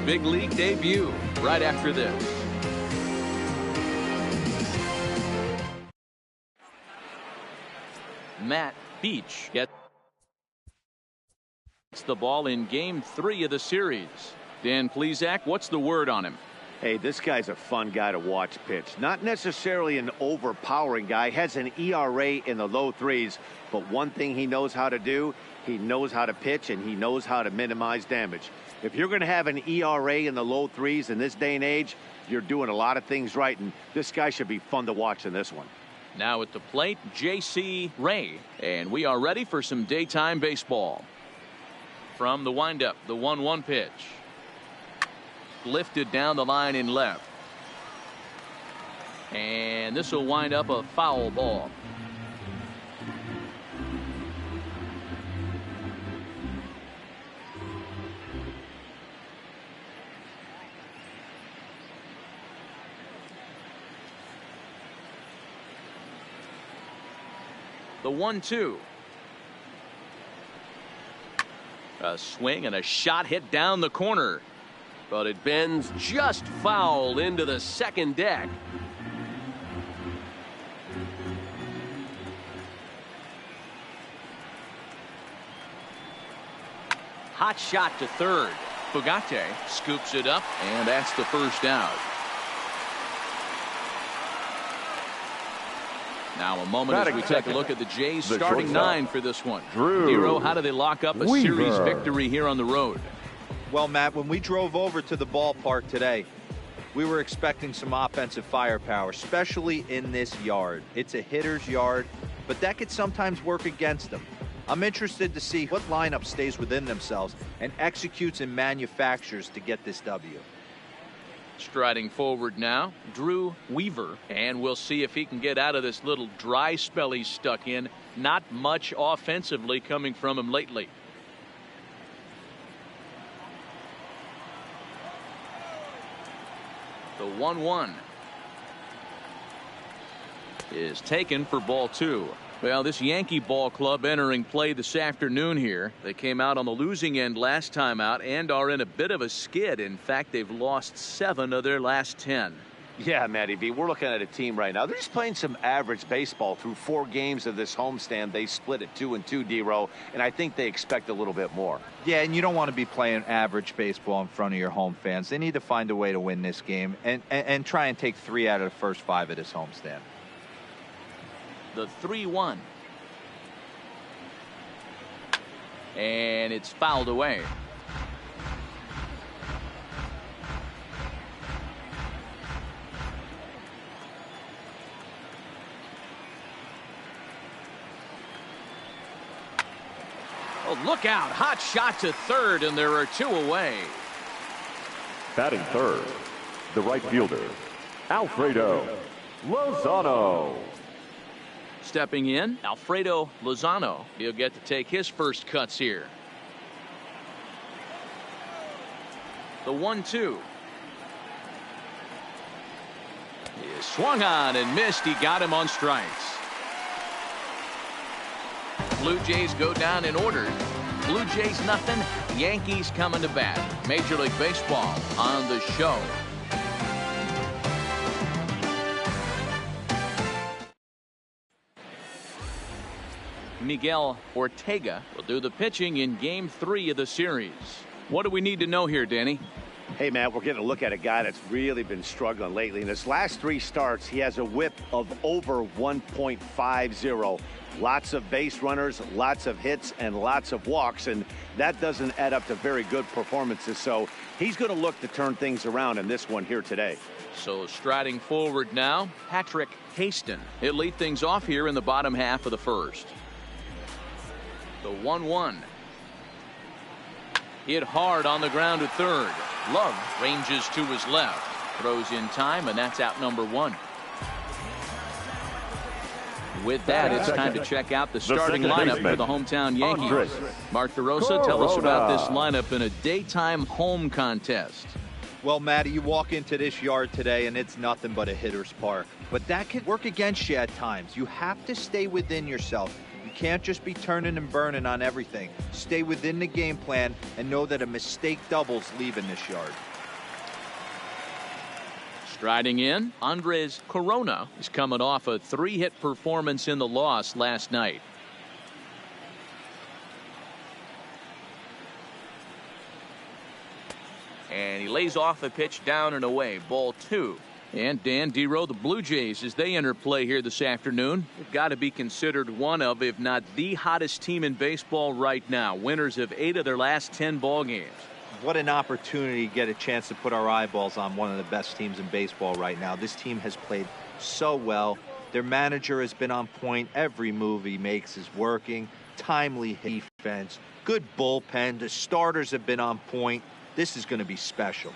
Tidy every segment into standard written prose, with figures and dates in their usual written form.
big league debut right after this. Matt Beach gets the ball in game 3 of the series. Dan Plesac, what's the word on him? Hey, this guy's a fun guy to watch pitch. Not necessarily an overpowering guy. Has an ERA in the low 3s. But one thing he knows how to do, he knows how to pitch, and he knows how to minimize damage. If you're going to have an ERA in the low 3s in this day and age, you're doing a lot of things right. And this guy should be fun to watch in this one. Now at the plate, J.C. Ray. And we are ready for some daytime baseball. From the windup, the 1-1 pitch. Lifted down the line in left. And this will wind up a foul ball. The 1-2. A swing and a shot hit down the corner. But it bends just foul into the second deck. Hot shot to third. Fugate scoops it up, and that's the first out. Now a moment as we take a look at the Jays starting 9 for this one. Hero, how do they lock up a series victory here on the road? Well, Matt, when we drove over to the ballpark today, we were expecting some offensive firepower, especially in this yard. It's a hitter's yard, but that could sometimes work against them. I'm interested to see what lineup stays within themselves and executes and manufactures to get this W. Striding forward now, Drew Weaver, and we'll see if he can get out of this little dry spell he's stuck in. Not much offensively coming from him lately. The 1-1 is taken for ball 2. Well, this Yankee ball club entering play this afternoon here. They came out on the losing end last time out and are in a bit of a skid. In fact, they've lost 7 of their last 10. Yeah, Matty B, we're looking at a team right now. They're just playing some average baseball through 4 games of this homestand. They split at 2-2, D-Row, and I think they expect a little bit more. Yeah, and you don't want to be playing average baseball in front of your home fans. They need to find a way to win this game and try and take 3 out of the first 5 of this homestand. The 3-1. And it's fouled away. Oh, look out. Hot shot to third, and there are 2 away. Batting third, the right fielder, Alfredo Lozano. Stepping in, Alfredo Lozano. He'll get to take his first cuts here. The 1-2. He swung on and missed. He got him on strikes. Blue Jays go down in order. Blue Jays nothing. Yankees coming to bat. Major League Baseball on the show. Miguel Ortega will do the pitching in game 3 of the series. What do we need to know here, Danny? Hey, Matt, we're getting a look at a guy that's really been struggling lately. In his last 3 starts, he has a whip of over 1.50. Lots of base runners, lots of hits, and lots of walks, and that doesn't add up to very good performances. So he's going to look to turn things around in this one here today. So striding forward now, Patrick Haston. He'll lead things off here in the bottom half of the first. The 1-1. Hit hard on the ground to third. Love ranges to his left. Throws in time, and that's out number 1. With that, it's time to check out the starting lineup for the hometown Yankees. Mark DeRosa, tell us about this lineup in a daytime home contest. Well, Matty, you walk into this yard today, and it's nothing but a hitter's park. But that could work against you at times. You have to stay within yourself. You can't just be turning and burning on everything. Stay within the game plan and know that a mistake doubles leaving this yard. Striding in, Andres Corona is coming off a 3-hit performance in the loss last night. And he lays off a pitch down and away. Ball 2. And Dan Dero, the Blue Jays, as they enter play here this afternoon, they've got to be considered one of, if not the hottest team in baseball right now. Winners of 8 of their last 10 ball games. What an opportunity to get a chance to put our eyeballs on one of the best teams in baseball right now. This team has played so well. Their manager has been on point. Every move he makes is working. Timely defense, good bullpen. The starters have been on point. This is going to be special.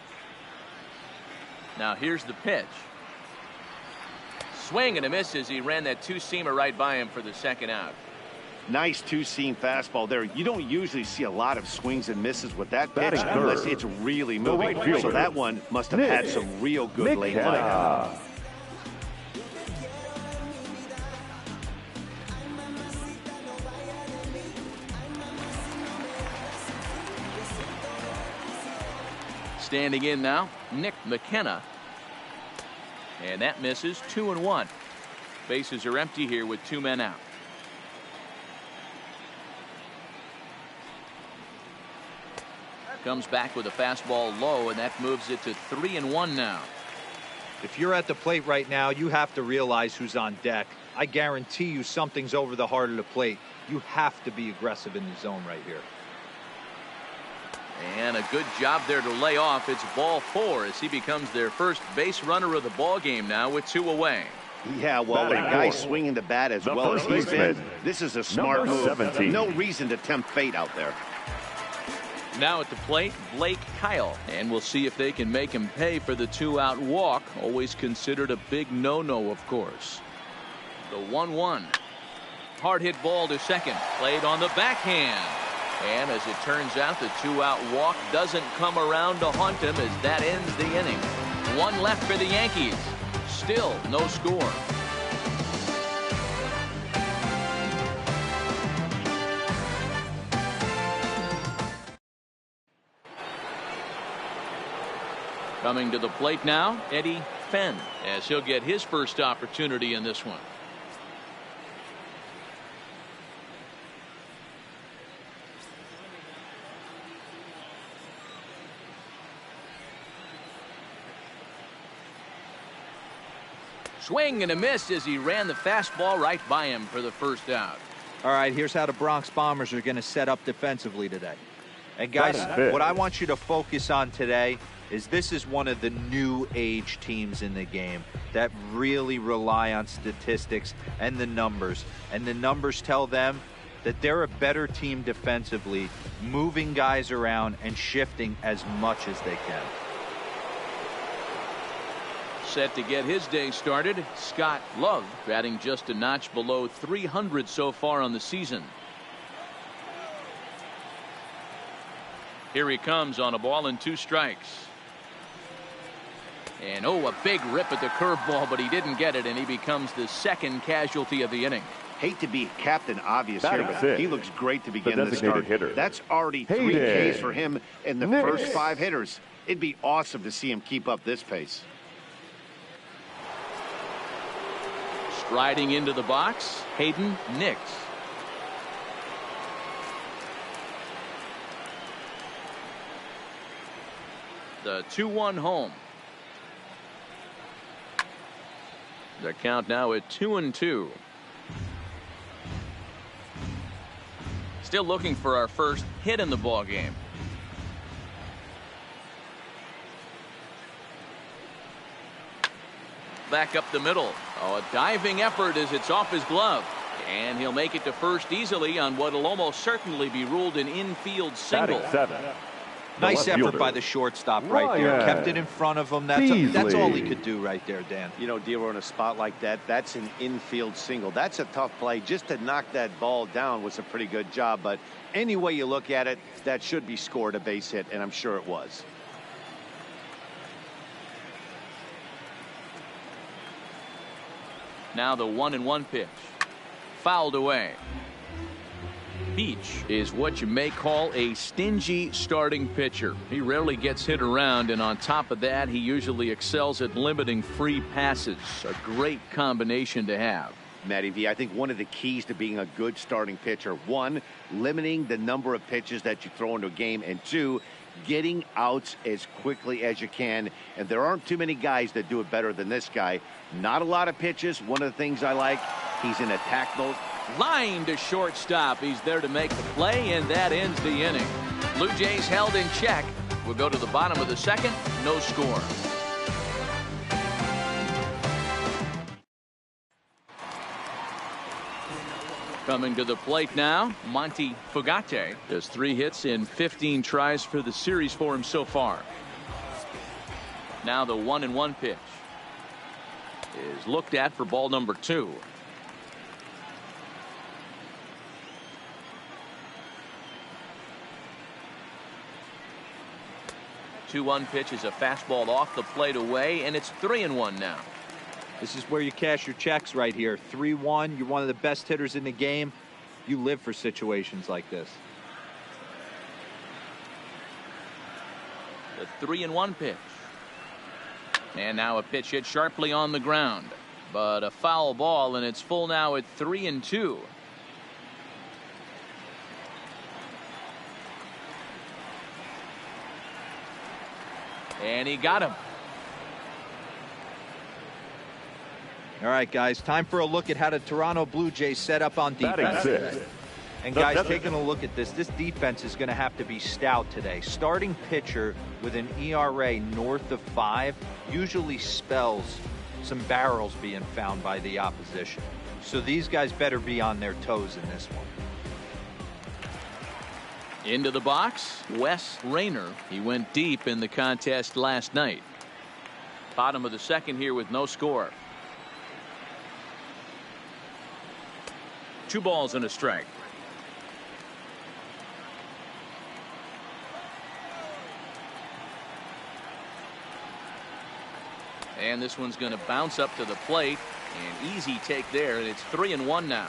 Now here's the pitch. Swing and a miss as he ran that two-seamer right by him for the second out. Nice two-seam fastball there. You don't usually see a lot of swings and misses with that pitch unless it's really moving. So that one must have had some real good late line out. Standing in now, Nick McKenna. And that misses. 2-1. Bases are empty here with 2 men out. Comes back with a fastball low, and that moves it to 3-1 now. If you're at the plate right now, you have to realize who's on deck. I guarantee you something's over the heart of the plate. You have to be aggressive in the zone right here. And a good job there to lay off. It's ball 4 as he becomes their first base runner of the ball game now with 2 away. Yeah, well, with a guy swinging the bat as well as he's been, this is a smart move. 17. No reason to tempt fate out there. Now at the plate, Blake Kyle. And we'll see if they can make him pay for the 2-out walk. Always considered a big no-no, of course. The 1-1. Hard hit ball to second. Played on the backhand. And as it turns out, the 2-out walk doesn't come around to haunt him as that ends the inning. 1 left for the Yankees. Still no score. Coming to the plate now, Eddie Fenn, as he'll get his first opportunity in this one. Swing and a miss as he ran the fastball right by him for the first out. All right, here's how the Bronx Bombers are going to set up defensively today. And guys, what I want you to focus on today is this is one of the new age teams in the game that really rely on statistics and the numbers. And the numbers tell them that they're a better team defensively, moving guys around and shifting as much as they can. Set to get his day started, Scott Love, batting just a notch below 300 so far on the season. Here he comes on a ball and 2 strikes. And a big rip at the curveball, but he didn't get it, and he becomes the second casualty of the inning. Hate to be Captain Obvious here, but he looks great to begin the start. Hitter. That's already 3 Ks for him in the first 5 hitters. It'd be awesome to see him keep up this pace. Striding into the box, Hayden Nix. The 2-1 home. The count now at 2-2. Still looking for our first hit in the ball game. Back up the middle. A diving effort as it's off his glove. And he'll make it to first easily on what will almost certainly be ruled an infield single. Nice effort by the shortstop right there. Kept it in front of him. That's all he could do right there, Dan. You know, Dero, in a spot like that, that's an infield single. That's a tough play. Just to knock that ball down was a pretty good job. But any way you look at it, that should be scored a base hit, and I'm sure it was. Now the 1-1 pitch. Fouled away. Beach is what you may call a stingy starting pitcher. He rarely gets hit around, and on top of that, he usually excels at limiting free passes. A great combination to have. Matty V, I think one of the keys to being a good starting pitcher, one, limiting the number of pitches that you throw into a game, and two, getting outs as quickly as you can. And there aren't too many guys that do it better than this guy. Not a lot of pitches. One of the things I like, he's in attack mode. Line to shortstop. He's there to make the play, and that ends the inning. Blue Jays held in check. We'll go to the bottom of the second. No score. Coming to the plate now, Monty Fugate has 3 hits in 15 tries for the series for him so far. Now the 1-1 pitch is looked at for ball number 2. The 2-1 pitch is a fastball off the plate away, and it's 3-1 now. This is where you cash your checks right here. 3-1. You're one of the best hitters in the game. You live for situations like this. The 3-1 pitch. And now a pitch hit sharply on the ground. But a foul ball, and it's full now at 3-2. And he got him. All right, guys, time for a look at how the Toronto Blue Jays set up on defense today. And guys, taking a look at this defense is going to have to be stout today. Starting pitcher with an ERA north of 5 usually spells some barrels being found by the opposition. So these guys better be on their toes in this one. Into the box, Wes Rayner. He went deep in the contest last night. Bottom of the second here with no score. 2 balls and a strike. And this one's going to bounce up to the plate. An easy take there, and it's 3-1 now.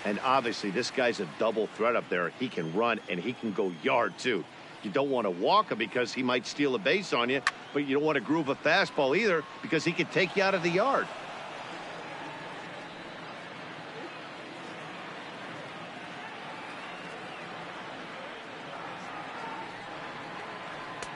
And obviously, this guy's a double threat up there. He can run, and he can go yard, too. You don't want to walk him because he might steal a base on you, but you don't want to groove a fastball either because he can take you out of the yard.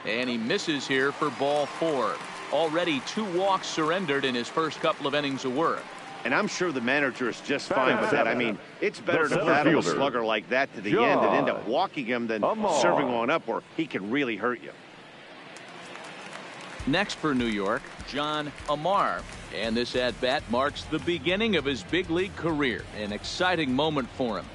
And he misses here for ball 4. Already 2 walks surrendered in his first couple of innings of work. And I'm sure the manager is just fine with that. I mean, it's better to battle a slugger like that to the end and end up walking him than serving one up where he can really hurt you. Next for New York, John Amar. And this at-bat marks the beginning of his big league career. An exciting moment for him.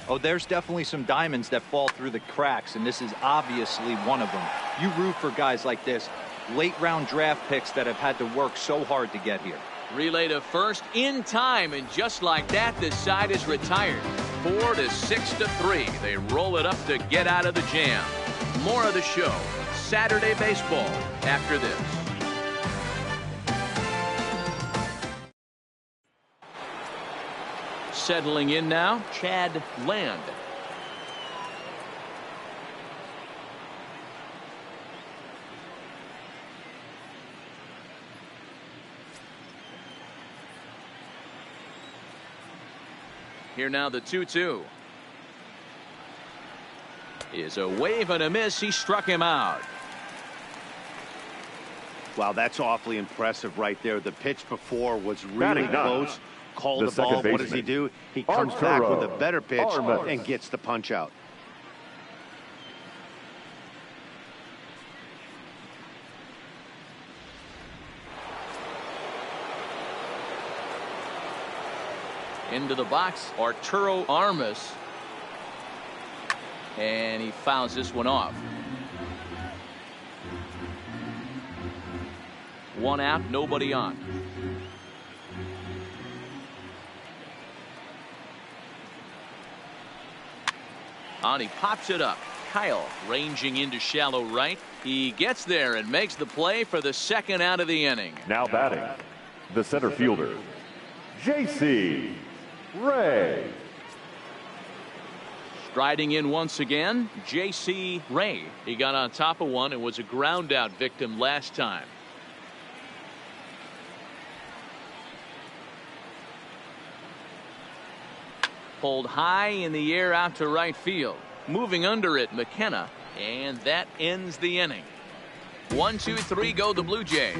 Oh, there's definitely some diamonds that fall through the cracks, and this is obviously one of them. You root for guys like this, late-round draft picks that have had to work so hard to get here. Relay to first in time, and just like that, this side is retired. 4 to 6 to 3. They roll it up to get out of the jam. More of the show, Saturday Baseball, after this. Settling in now, Chad Land. Here now the 2-2. Is a wave and a miss. He struck him out. Wow, that's awfully impressive right there. The pitch before was really close. Called the ball. What does he do? He comes back with a better pitch and gets the punch out. Into the box, Arturo Armas. And he fouls this one off. 1 out, nobody on. And he pops it up. Kyle ranging into shallow right. He gets there and makes the play for the 2nd out of the inning. Now batting, the center fielder, J.C. Ray. Striding in once again, J.C. Ray. He got on top of one and was a ground out victim last time. Pulled high in the air out to right field. Moving under it, McKenna, and that ends the inning. 1, 2, 3 go the Blue Jays.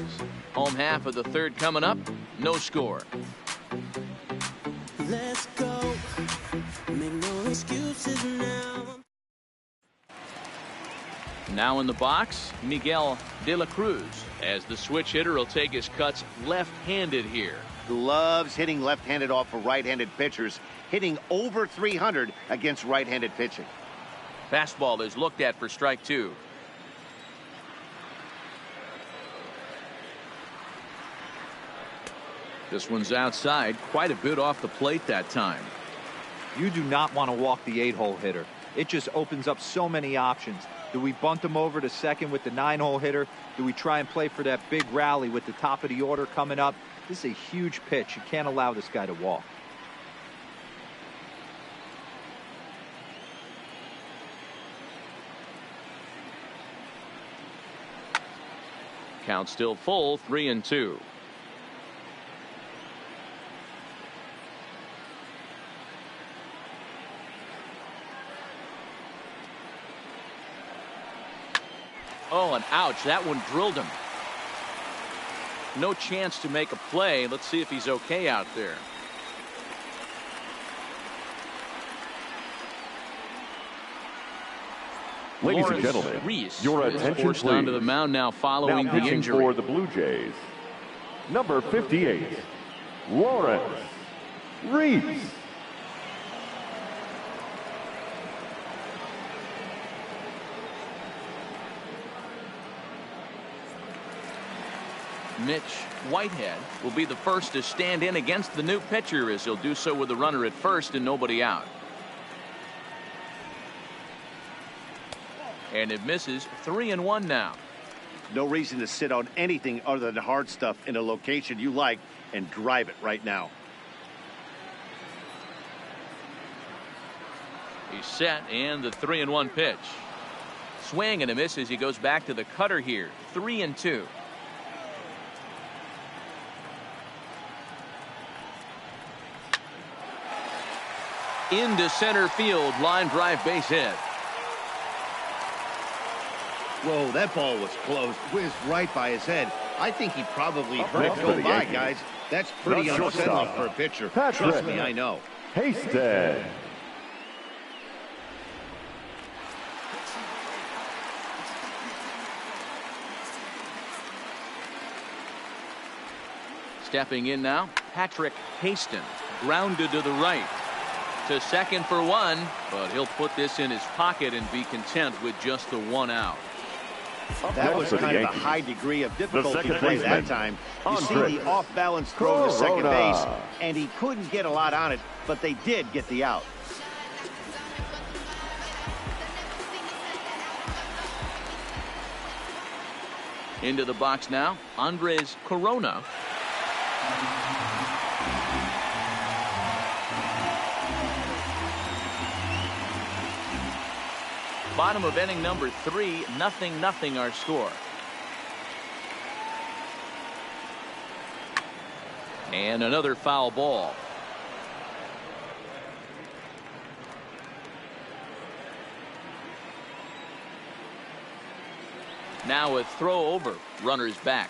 Home half of the third coming up. No score. Let's go. Make no excuses now. Now in the box, Miguel De La Cruz, as the switch hitter will take his cuts left-handed here. Loves hitting left-handed off of right-handed pitchers, hitting over 300 against right-handed pitching. Fastball is looked at for strike 2. This one's outside, quite a bit off the plate that time. You do not want to walk the 8-hole hitter. It just opens up so many options. Do we bunt him over to second with the 9-hole hitter? Do we try and play for that big rally with the top of the order coming up? This is a huge pitch. You can't allow this guy to walk. Count still full, 3-2. Oh, and ouch, that one drilled him. No chance to make a play. Let's see if he's okay out there. Ladies and Lawrence gentlemen, Reese your is attention forced please. onto the mound now following Now the pitching injury. for the Blue Jays, number 58, Lawrence Reese. Mitch Whitehead will be the first to stand in against the new pitcher, as he'll do so with a runner at first and nobody out. And it misses. 3-1 now. No reason to sit on anything other than hard stuff in a location you like and drive it right now. He's set, and the 3-1 pitch. Swing and a miss as he goes back to the cutter here. 3-2. Into center field, line drive, base hit. Whoa, that ball was close. Whizzed right by his head. I think he probably heard next it for go the by, Yankees, guys. That's pretty the unsettling shortstop, for a pitcher. Patrick Trust me, I know. Hasted. Stepping in now, Patrick Haston, grounded to the right. To second for one, but he'll put this in his pocket and be content with just the 1 out. That was for the kind of a Yankees, high degree of difficulty second play that baseman, time. You see Andres the off-balance throw to second Corona. base, and he couldn't get a lot on it, but they did get the out. Into the box now, Andres Corona. Bottom of inning number 3, 0-0 our score. And another foul ball. Now a throw over, runners back.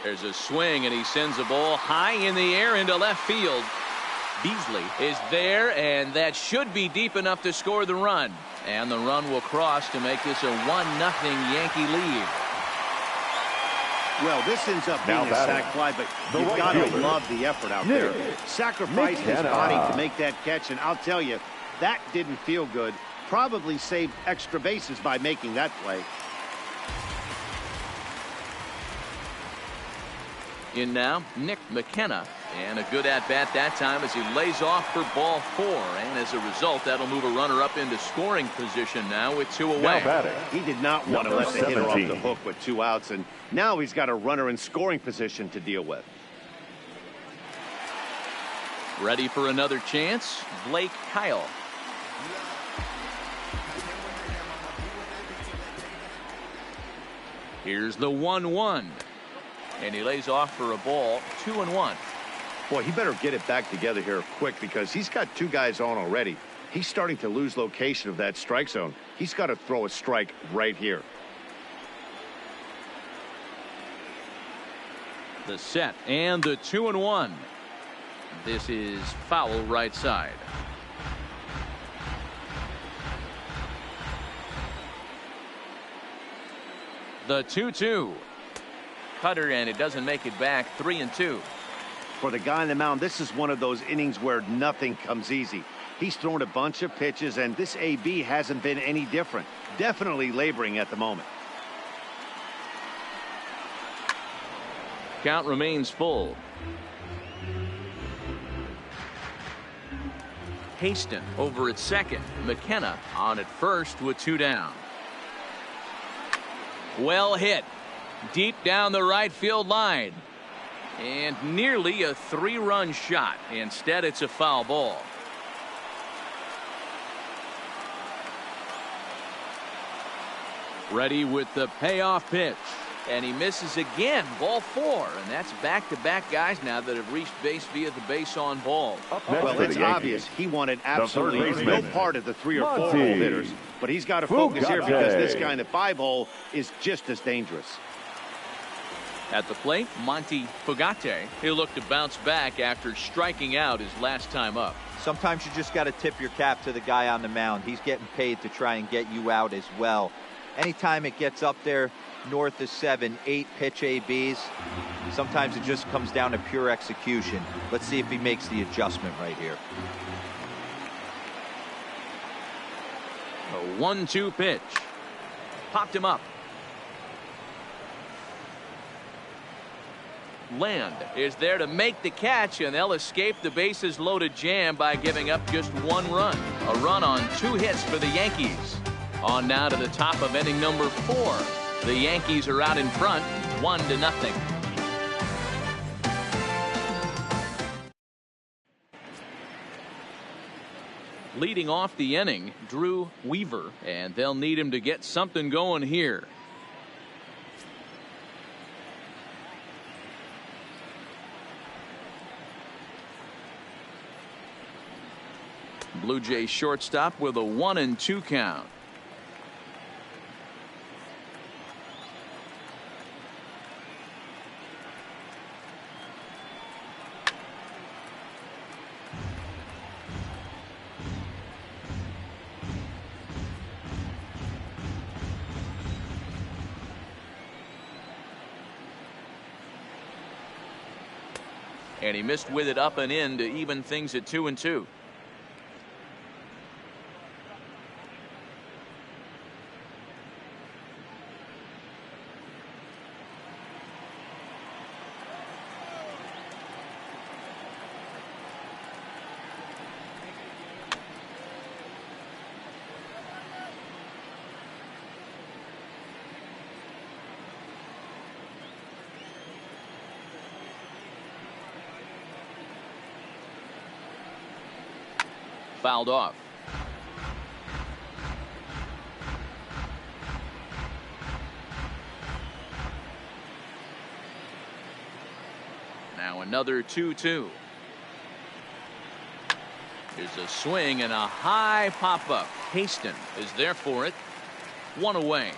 There's a swing, and he sends a ball high in the air into left field. Beasley is there, and that should be deep enough to score the run. And the run will cross to make this a 1-0 Yankee lead. Well, this ends up being Now a batting, sac fly, but the you've right got to fielder, love the effort out Nick there. Sacrificed his McKenna. body to make that catch, and I'll tell you, that didn't feel good. Probably saved extra bases by making that play. In now, Nick McKenna, And a good at-bat that time as he lays off for ball 4. And as a result, that'll move a runner up into scoring position now with 2 away. Now batting, He did not want to number let the hitter off the 17. hook with 2 outs, and now he's got a runner in scoring position to deal with. Ready for another chance, Blake Kyle. Here's the 1-1. And he lays off for a ball, 2-1. Boy, he better get it back together here quick because he's got 2 guys on already. He's starting to lose location of that strike zone. He's got to throw a strike right here. The set and the 2-1. This is foul right side. The 2-2. Cutter, and it doesn't make it back. 3-2. For the guy on the mound, this is one of those innings where nothing comes easy. He's thrown a bunch of pitches, and this AB hasn't been any different. Definitely laboring at the moment. Count remains full. Haston over at second. McKenna on at first with 2 down. Well hit. Deep down the right field line. And nearly a 3-run shot. Instead, it's a foul ball. Ready with the payoff pitch. And he misses again. Ball 4. And that's back-to-back guys now that have reached base via the base on ball. Next Well, for it's the Yankees, obvious he wanted third absolutely baseman, no part of the 3 or 4 hole Monty hitters. But he's got to focus here because this Fugate. guy in the 5 hole is just as dangerous. At the plate, Monty Fugate. He'll look to bounce back after striking out his last time up. Sometimes you just got to tip your cap to the guy on the mound. He's getting paid to try and get you out as well. Anytime it gets up there north of 7, 8 pitch ABs, sometimes it just comes down to pure execution. Let's see if he makes the adjustment right here. A 1-2 pitch. Popped him up. Land is there to make the catch, and they'll escape the bases loaded jam by giving up just 1 run. A run on 2 hits for the Yankees. On now to the top of inning number 4. The Yankees are out in front, 1-0. Leading off the inning, Drew Weaver, and they'll need him to get something going here. Blue Jays shortstop with a 1-2 count. And he missed with it up and in to even things at 2-2. Fouled off. Now another 2-2. Here's a swing and a high pop up. Haston is there for it. 1 away.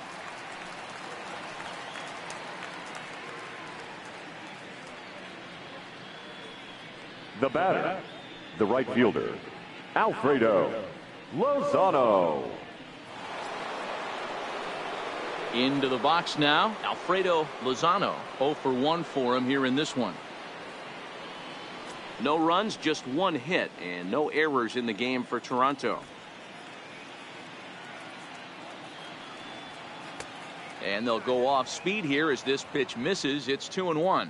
the batter, the right fielder, Alfredo Lozano. Into the box now, Alfredo Lozano. 0 for 1 for him here in this one. No runs, just 1 hit, and no errors in the game for Toronto. And they'll go off speed here as this pitch misses. It's 2-1.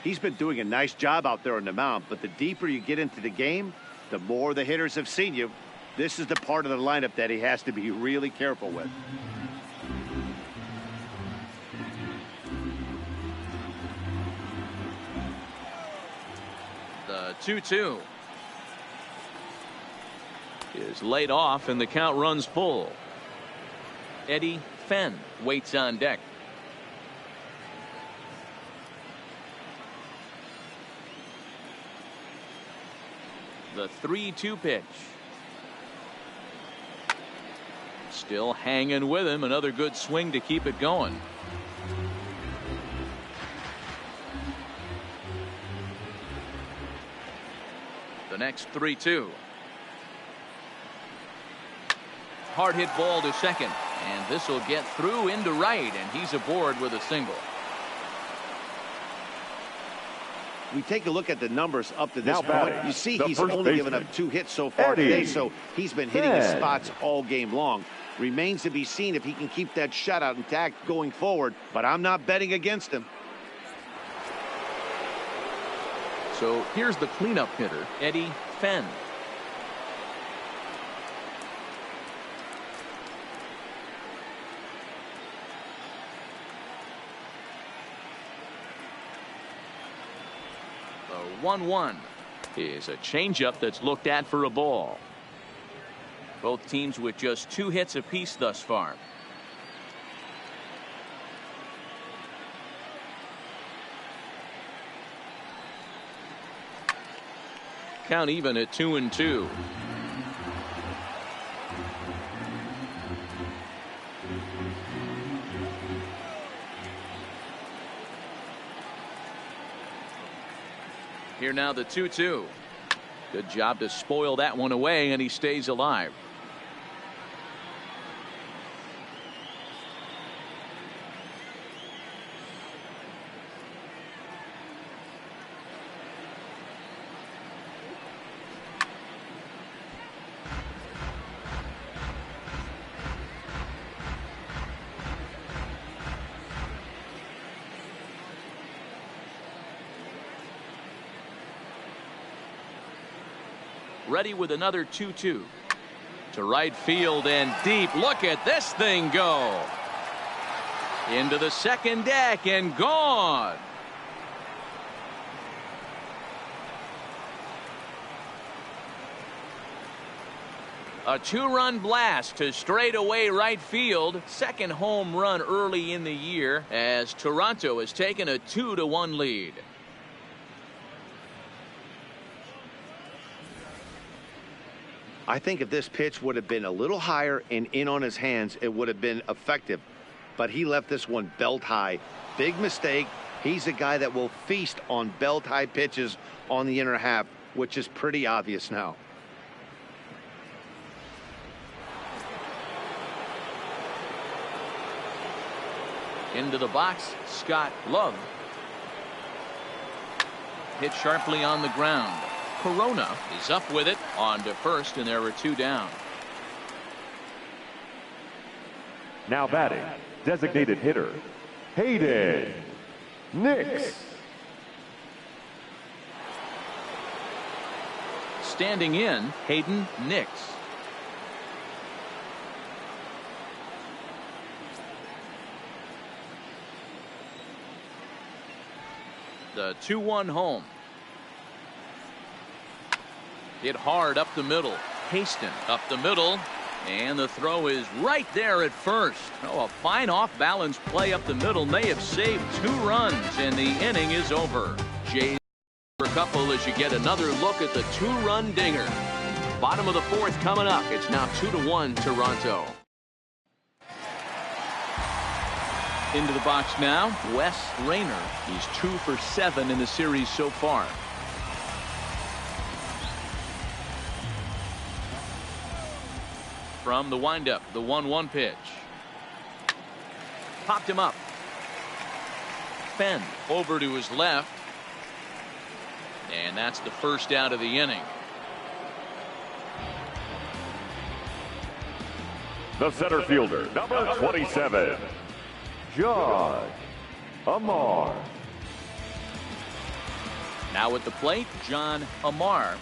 He's been doing a nice job out there on the mound, but the deeper you get into the game, the more the hitters have seen you. This is the part of the lineup that he has to be really careful with. The 2-2 is laid off and the count runs full. Eddie Fenn waits on deck. The 3-2 pitch. Still hanging with him. Another good swing to keep it going. The next 3-2. Hard hit ball to second. And this will get through into right. And he's aboard with a single. We take a look at the numbers up to this Now point. batting, You see the he's first only given baseman, up 2 hits so far Eddie today, so he's been hitting his Fenn. spots all game long. Remains to be seen if he can keep that shutout intact going forward, but I'm not betting against him. So here's the cleanup hitter, Eddie Fenn. The 1-1 is a changeup that's looked at for a ball. Both teams with just 2 hits apiece thus far. Count even at 2-2. Here now the 2-2. Good job to spoil that one away, and he stays alive. Ready with another 2-2 to right field and deep. Look at this thing go into the second deck and gone. A 2-run blast to straightaway right field. Second home run early in the year as Toronto has taken a 2-1 lead. I think if this pitch would have been a little higher and in on his hands, it would have been effective. But he left this one belt high. Big mistake. He's a guy that will feast on belt high pitches on the inner half, which is pretty obvious now. Into the box, Scott Love. Hit sharply on the ground. Corona is up with it on to first, and there are 2 down. Now batting, designated hitter, Hayden Nix. Standing in, Hayden Nix. The 2-1 home. Hit hard up the middle. Haston up the middle. And the throw is right there at first. Oh, a fine off-balance play up the middle may have saved 2 runs, and the inning is over. Jays for a couple as you get another look at the 2-run dinger. Bottom of the 4th coming up. It's now 2-1 Toronto. Into the box now, Wes Rayner. He's 2 for 7 in the series so far. From the windup, the 1-1 pitch. Popped him up. Fenn over to his left. And that's the first out of the inning. The center fielder, number 27, Josh Amar. Now at the plate, John Amar.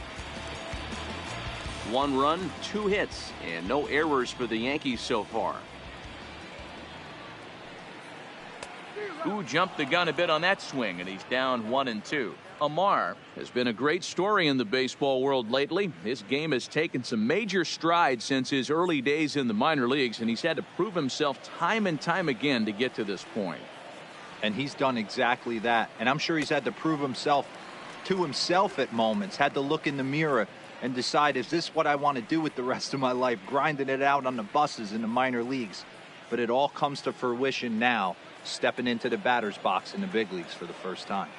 1 run, 2 hits, and no errors for the Yankees so far. Who jumped the gun a bit on that swing, and he's down 1-2. Amar has been a great story in the baseball world lately. His game has taken some major strides since his early days in the minor leagues, and he's had to prove himself time and time again to get to this point. And he's done exactly that. And I'm sure he's had to prove himself to himself at moments, had to look in the mirror and decide, is this what I want to do with the rest of my life, grinding it out on the buses in the minor leagues? But it all comes to fruition now, stepping into the batter's box in the big leagues for the first time.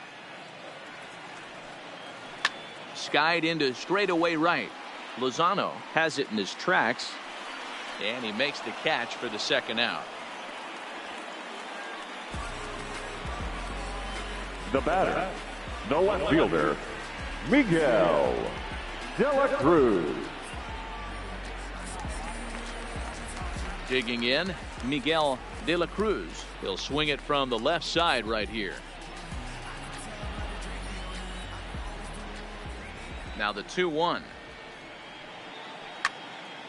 Skied into straightaway right. Lozano has it in his tracks, and he makes the catch for the second out. The batter, the left fielder, Miguel De La Cruz. Digging in, Miguel De La Cruz. He'll swing it from the left side right here. Now the 2-1.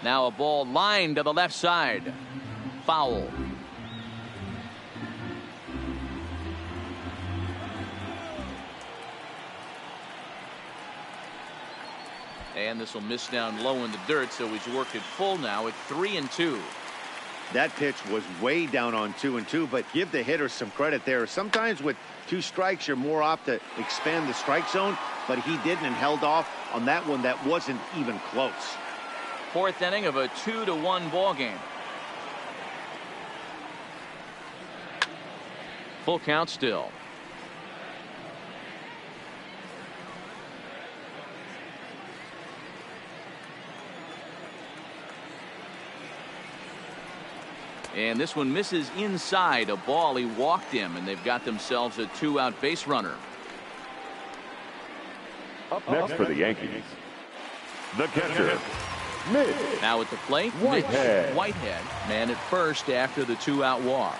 Now a ball lined to the left side. Foul. And this will miss down low in the dirt, so he's worked it full now at 3-2. That pitch was way down on 2-2, but give the hitter some credit there. Sometimes with 2 strikes, you're more apt to expand the strike zone, but he didn't and held off on that one that wasn't even close. 4th inning of a 2-1 ball game. Full count still. And this one misses inside. A ball he walked him, and they've got themselves a 2-out base runner. Up next for the Yankees, the catcher, Mitch. Now at the plate, Whitehead. Mitch Whitehead, man at first after the 2-out walk.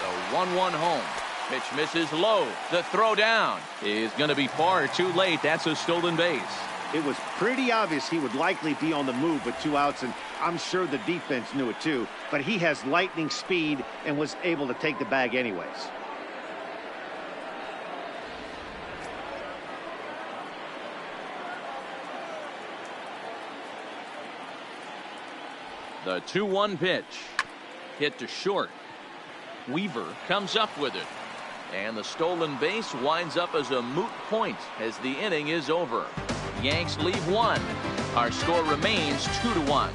The 1-1 home. Pitch misses low. The throw down is going to be far too late. That's a stolen base. It was pretty obvious he would likely be on the move with 2 outs, and I'm sure the defense knew it too. But he has lightning speed and was able to take the bag anyways. The 2-1 pitch. Hit to short. Weaver comes up with it. And the stolen base winds up as a moot point as the inning is over. Yanks leave 1. Our score remains 2-1.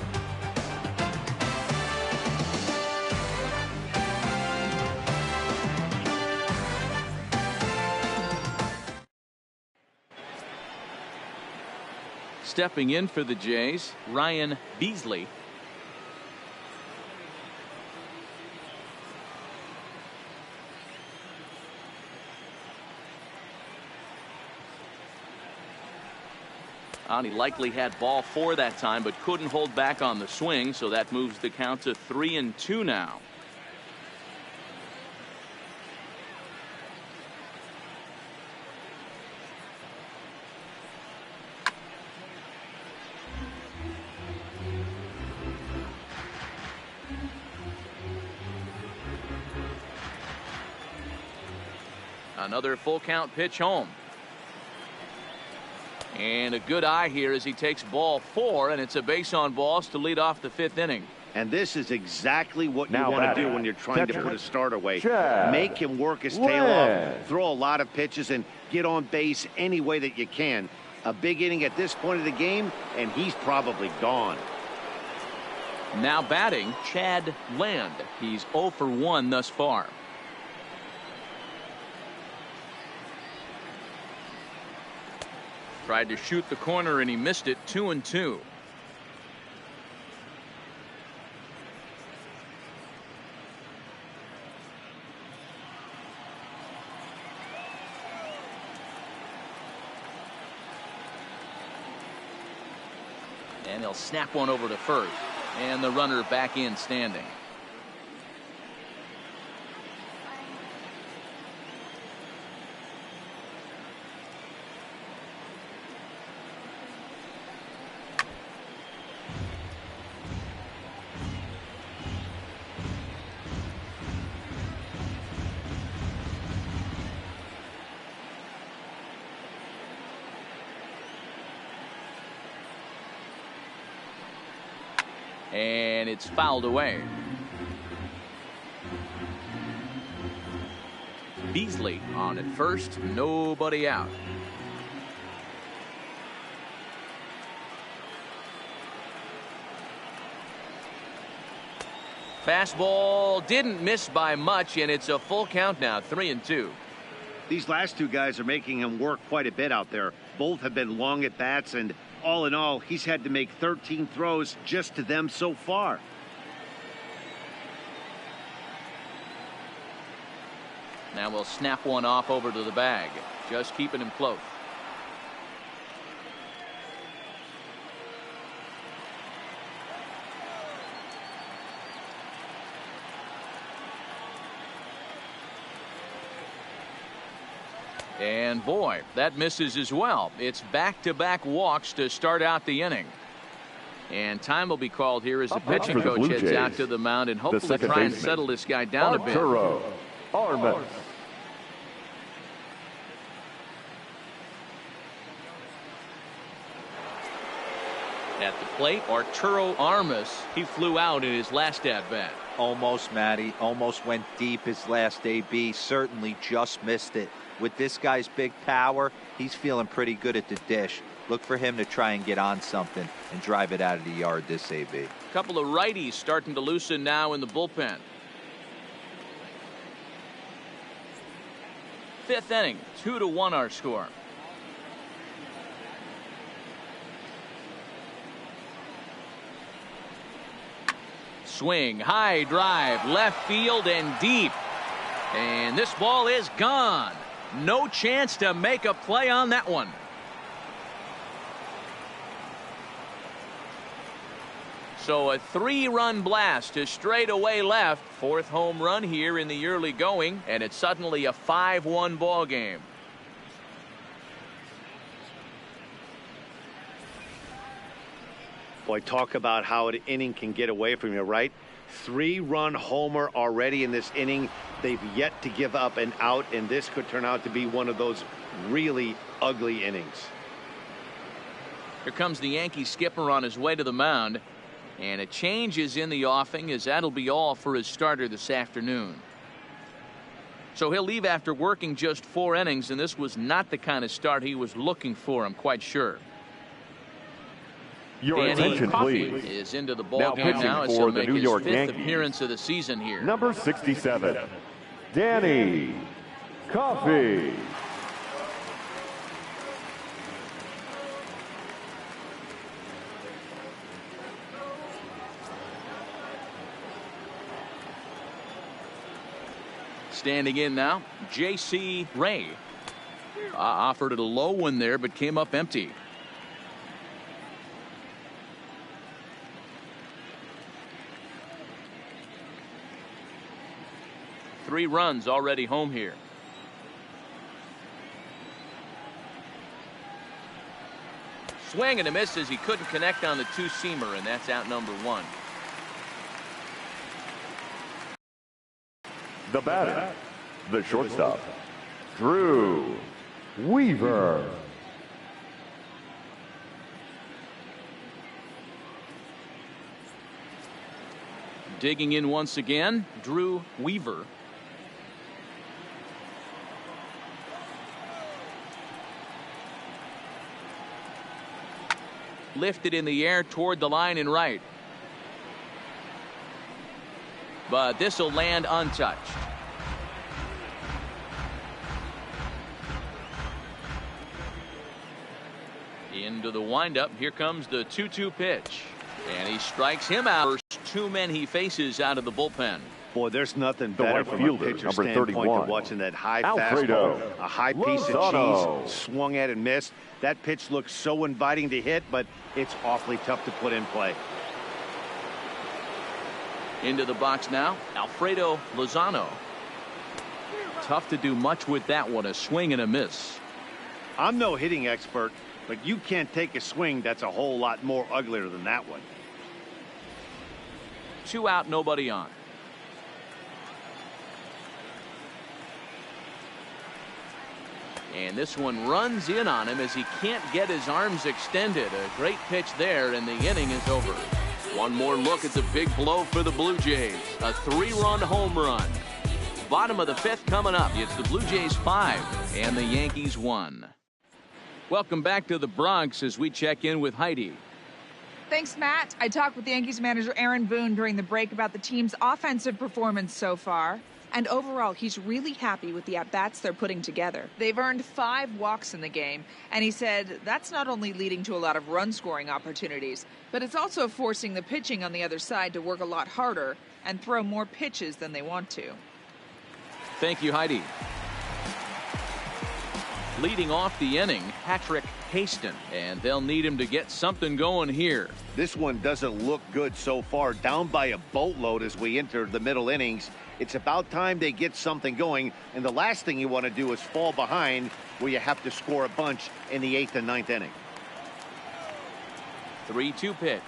Stepping in for the Jays, Ryan Beasley. He likely had ball 4 that time, but couldn't hold back on the swing, so that moves the count to 3-2 now. Another full count pitch home. And a good eye here as he takes ball 4, and it's a base on balls to lead off the 5th inning. And this is exactly what you Now want to batting, do when you're trying to catcher, put a starter away. Chad Make him work his tail Wentz. off, throw a lot of pitches, and get on base any way that you can. A big inning at this point of the game, and he's probably gone. Now batting, Chad Land. He's 0 for 1 thus far. Tried to shoot the corner and he missed it. 2-2. And he'll snap one over to first, and the runner back in standing. it's fouled away. Beasley on at first, nobody out. Fastball didn't miss by much, and it's a full count now, 3-2. These last two guys are making him work quite a bit out there. Both have been long at bats, and all in all, he's had to make 13 throws just to them so far. Now we'll snap one off over to the bag, just keeping him close. And boy, that misses as well. It's back-to-back walks to start out the inning. And time will be called here as the pitching coach heads out to the mound and hopefully try and settle this guy down a bit. Arturo Armas. At the plate, Arturo Armas. He flew out in his last at-bat. Almost, Matty. Almost went deep his last AB. Certainly just missed it. With this guy's big power, he's feeling pretty good at the dish. Look for him to try and get on something and drive it out of the yard this AB. A couple of righties starting to loosen now in the bullpen. Fifth inning, 2-1 our score. Swing, high drive, left field and deep. And this ball is gone. No chance to make a play on that one. So a 3-run blast to straightaway left. Fourth home run here in the early going, and it's suddenly a 5-1 ball game. Boy, talk about how an inning can get away from you, right? 3-run homer already in this inning. They've yet to give up an out, and this could turn out to be one of those really ugly innings. Here comes the Yankee skipper on his way to the mound, and a change is in the offing, as that'll be all for his starter this afternoon. So he'll leave after working just 4 innings, and this was not the kind of start he was looking for, I'm quite sure. Your Danny attention, Coffey please. is into the ball Now game pitching now as for he'll the make New his York 5th Yankees. appearance of the season here. Number 67, Danny Coffey. Standing in now, J.C. Ray. Offered it a low one there, but came up empty. Three runs already home here. Swing and a miss as he couldn't connect on the two-seamer, and that's out number 1. The batter, the shortstop, Drew Weaver. Digging in once again, Drew Weaver. Lifted in the air toward the line and right. But this will land untouched. Into the windup. Here comes the 2-2 pitch. And he strikes him out. First 2 men he faces out of the bullpen. Boy, there's nothing The better right from fielder, a pitcher number standpoint 31, than watching that high Alfredo fastball, a high piece Lozano. of cheese swung at and missed. That pitch looks so inviting to hit, but it's awfully tough to put in play. Into the box now, Alfredo Lozano. Tough to do much with that one. A swing and a miss. I'm no hitting expert, but you can't take a swing that's a whole lot more uglier than that one. 2 out, nobody on. And this one runs in on him as he can't get his arms extended. A great pitch there, and the inning is over. One more look at the big blow for the Blue Jays. A 3-run home run. Bottom of the 5th coming up. It's the Blue Jays 5 and the Yankees 1. Welcome back to the Bronx as we check in with Heidi. Thanks, Matt. I talked with Yankees manager Aaron Boone during the break about the team's offensive performance so far. And overall, he's really happy with the at-bats they're putting together. They've earned 5 walks in the game, and he said that's not only leading to a lot of run-scoring opportunities, but it's also forcing the pitching on the other side to work a lot harder and throw more pitches than they want to. Thank you, Heidi. Leading off the inning, Patrick Haston, and they'll need him to get something going here. This one doesn't look good so far. Down by a boatload as we enter the middle innings. It's about time they get something going, and the last thing you want to do is fall behind where you have to score a bunch in the 8th and 9th inning. 3-2 pitch.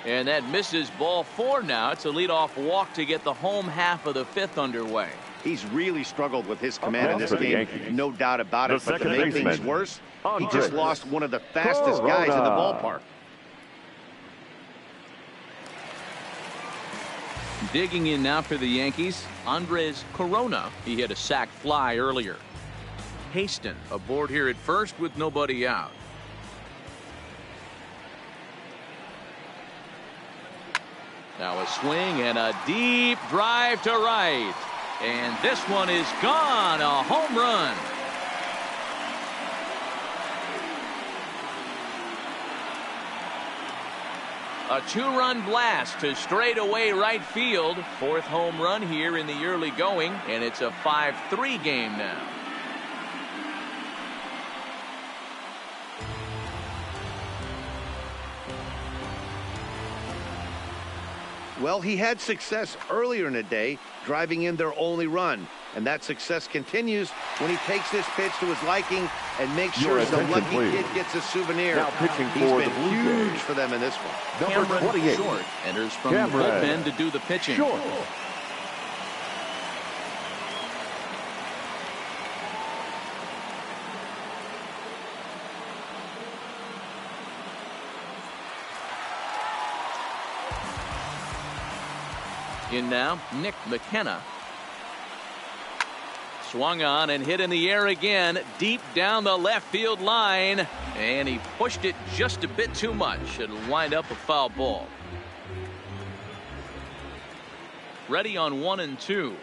And that misses, ball 4 now. It's a leadoff walk to get the home half of the 5th underway. He's really struggled with his command in this game, no doubt about it. But to make things worse, he just lost one of the fastest guys in the ballpark. Digging in now for the Yankees, Andres Corona. He hit a sac fly earlier. Haston aboard here at first with nobody out. Now a swing and a deep drive to right. And this one is gone. A home run. A 2-run blast to straightaway right field. 4th home run here in the early going, and it's a 5-3 game now. Well, he had success earlier in the day, driving in their only run. And that success continues when he takes this pitch to his liking and makes sure the lucky kid gets a souvenir. Now pitching He's for been the Blue huge Jays. for them in this one. Number Cameron 28. Short enters from the bullpen to do the pitching. Short. In now, Nick McKenna. Swung on and hit in the air again, deep down the left field line. And he pushed it just a bit too much. It'll wind up a foul ball. Ready on 1 and 2.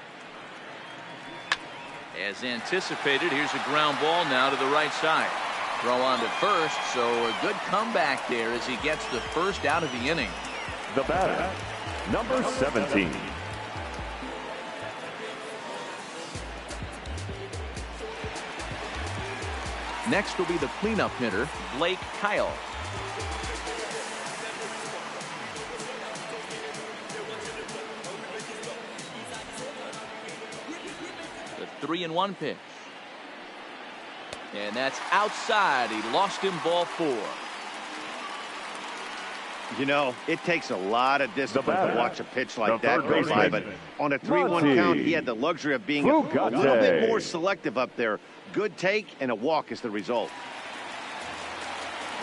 As anticipated, here's a ground ball now to the right side. Throw on to first, so a good comeback there as he gets the first out of the inning. The batter, number 17. Next will be the cleanup hitter, Blake Kyle. The 3-1 pitch. And that's outside. He lost him, ball 4. You know, it takes a lot of discipline to watch a pitch like that go by, but on a 3-1 Monty count, he had the luxury of being a Fugate. little bit more selective up there. Good take and a walk is the result.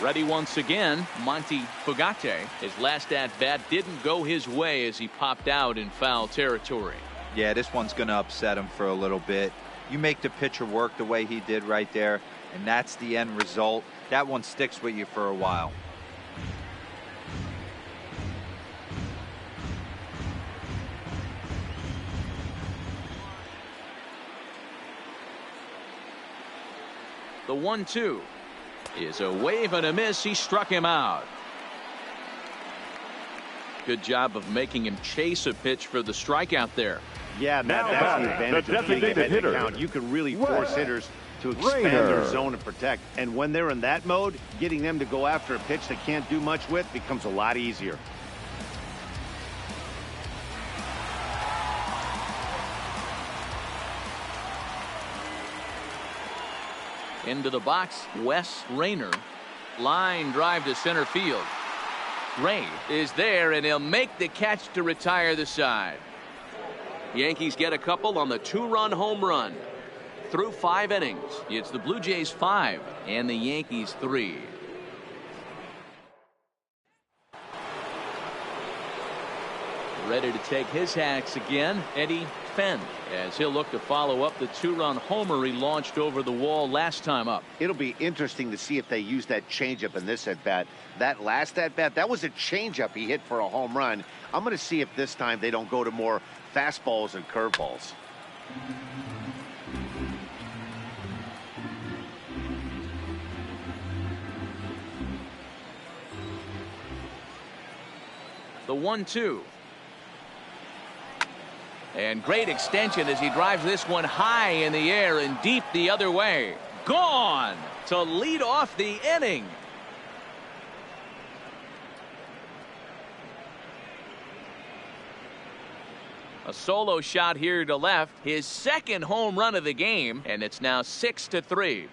Ready once again, Monty Fugate. His last at-bat didn't go his way as he popped out in foul territory. Yeah, this one's going to upset him for a little bit. You make the pitcher work the way he did right there, and that's the end result. That one sticks with you for a while. The 1-2 is a wave and a miss. He struck him out. Good job of making him chase a pitch for the strikeout there. Yeah, Matt, that's the advantage of being ahead in the count. You can really force hitters to expand their zone and protect. And when they're in that mode, getting them to go after a pitch they can't do much with becomes a lot easier. Into the box, Wes Rayner. Line drive to center field. Ray is there, and he'll make the catch to retire the side. Yankees get a couple on the 2-run home run. Through 5 innings, it's the Blue Jays 5 and the Yankees 3. Ready to take his hacks again, Eddie Fenn, as he'll look to follow up the 2-run homer he launched over the wall last time up. It'll be interesting to see if they use that changeup in this at-bat. That last at-bat, that was a changeup he hit for a home run. I'm going to see if this time they don't go to more fastballs and curveballs. The 1-2. And great extension as he drives this one high in the air and deep the other way. Gone to lead off the inning. A solo shot here to left, his second home run of the game, and it's now 6-3.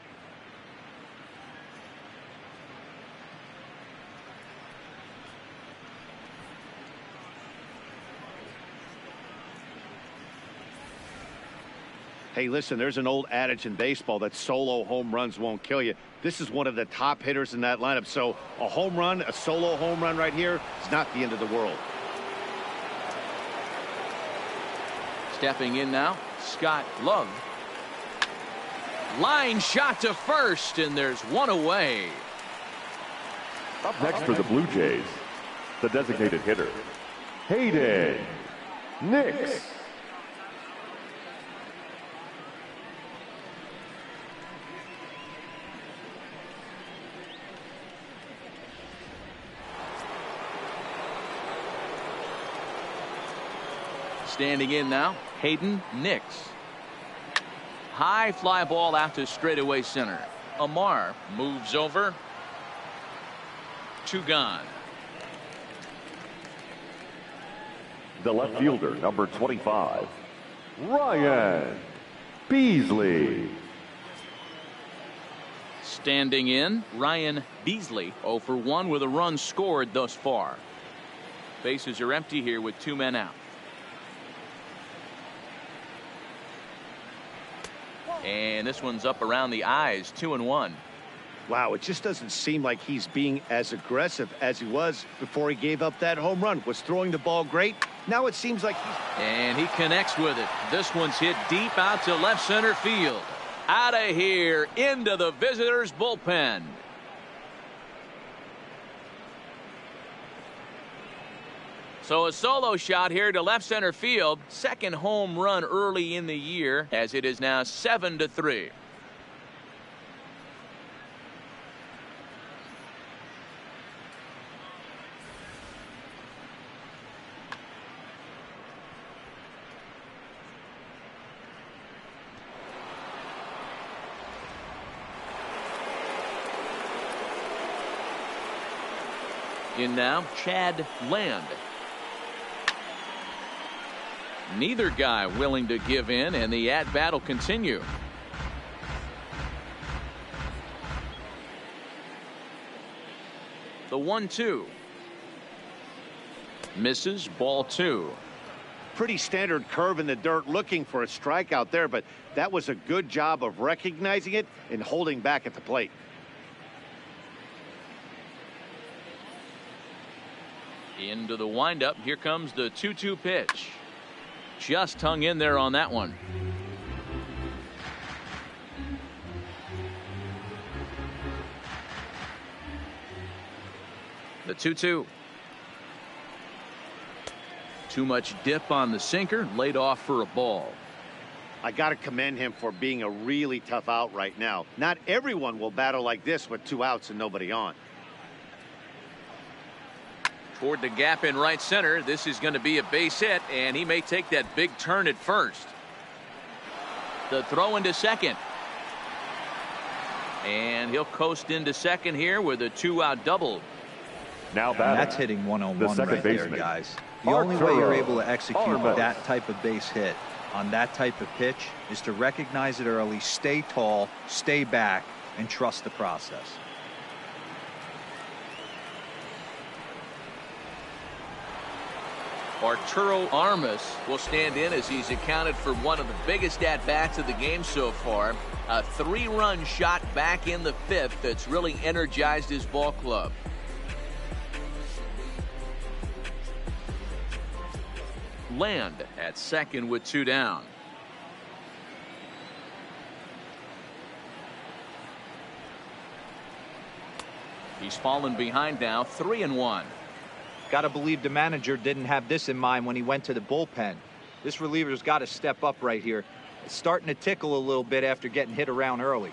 Hey, listen, there's an old adage in baseball that solo home runs won't kill you. This is one of the top hitters in that lineup. So a home run, a solo home run right here is not the end of the world. Stepping in now, Scott Love. Line shot to first, and there's one away. Up next for the Blue Jays, the designated hitter, Hayden Nix. Standing in now, Hayden Nix. High fly ball out to straightaway center. Amar moves over. 2 gone. The left fielder, number 25, Ryan Beasley. Standing in, Ryan Beasley, 0 for 1 with a run scored thus far. Bases are empty here with 2 men out. And this one's up around the eyes, 2-1. Wow, it just doesn't seem like he's being as aggressive as he was before he gave up that home run. Was throwing the ball great. Now it seems like he's... And he connects with it. This one's hit deep out to left center field. Out of here, into the visitors' bullpen. So a solo shot here to left center field. Second home run early in the year, as it is now 7-3. In now, Chad Land. Neither guy willing to give in, and the at-bat will continue. The 1-2. Misses, ball 2. Pretty standard curve in the dirt, looking for a strikeout there, but that was a good job of recognizing it and holding back at the plate. Into the windup. Here comes the 2-2 pitch. Just hung in there on that one. The 2-2. Too much dip on the sinker, laid off for a ball. I got to commend him for being a really tough out right now. Not everyone will battle like this with 2 outs and nobody on. Toward the gap in right center. This is going to be a base hit, and he may take that big turn at first. The throw into second. And he'll coast into second here with a 2-out double. Now that's hitting one-on-one right there, guys. The only way you're able to execute that type of base hit on that type of pitch is to recognize it early, stay tall, stay back, and trust the process. Arturo Armas will stand in as he's accounted for one of the biggest at-bats of the game so far. A 3-run shot back in the 5th that's really energized his ball club. land at second with 2 down. He's fallen behind now, 3-1. Got to believe the manager didn't have this in mind when he went to the bullpen. This reliever's got to step up right here. It's starting to tickle a little bit after getting hit around early.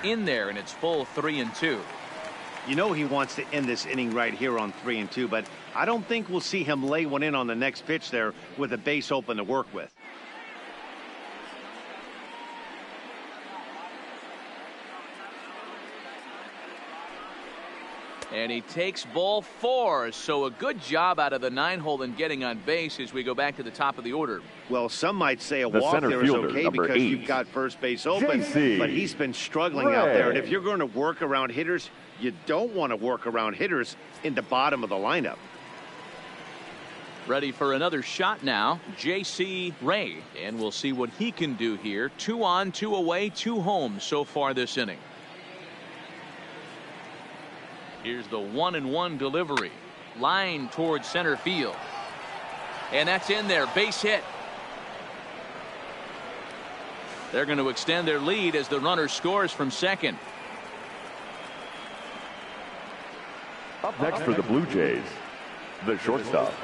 In there, and it's full 3-2. You know he wants to end this inning right here on 3-2, but I don't think we'll see him lay one in on the next pitch there with a base open to work with. And he takes ball 4, so a good job out of the 9-hole in getting on base as we go back to the top of the order. Well, some might say a The walk center there is fielder, okay number because 8, you've got first base open, JC but he's been struggling out there. And if you're going to work around hitters, you don't want to work around hitters in the bottom of the lineup. Ready for another shot now, J.C. Ray, and we'll see what he can do here. 2 on, 2 away, 2 home so far this inning. Here's the 1-1 delivery. Line towards center field. And that's in there. Base hit. They're going to extend their lead as the runner scores from second. Up next for the Blue Jays, the shortstop,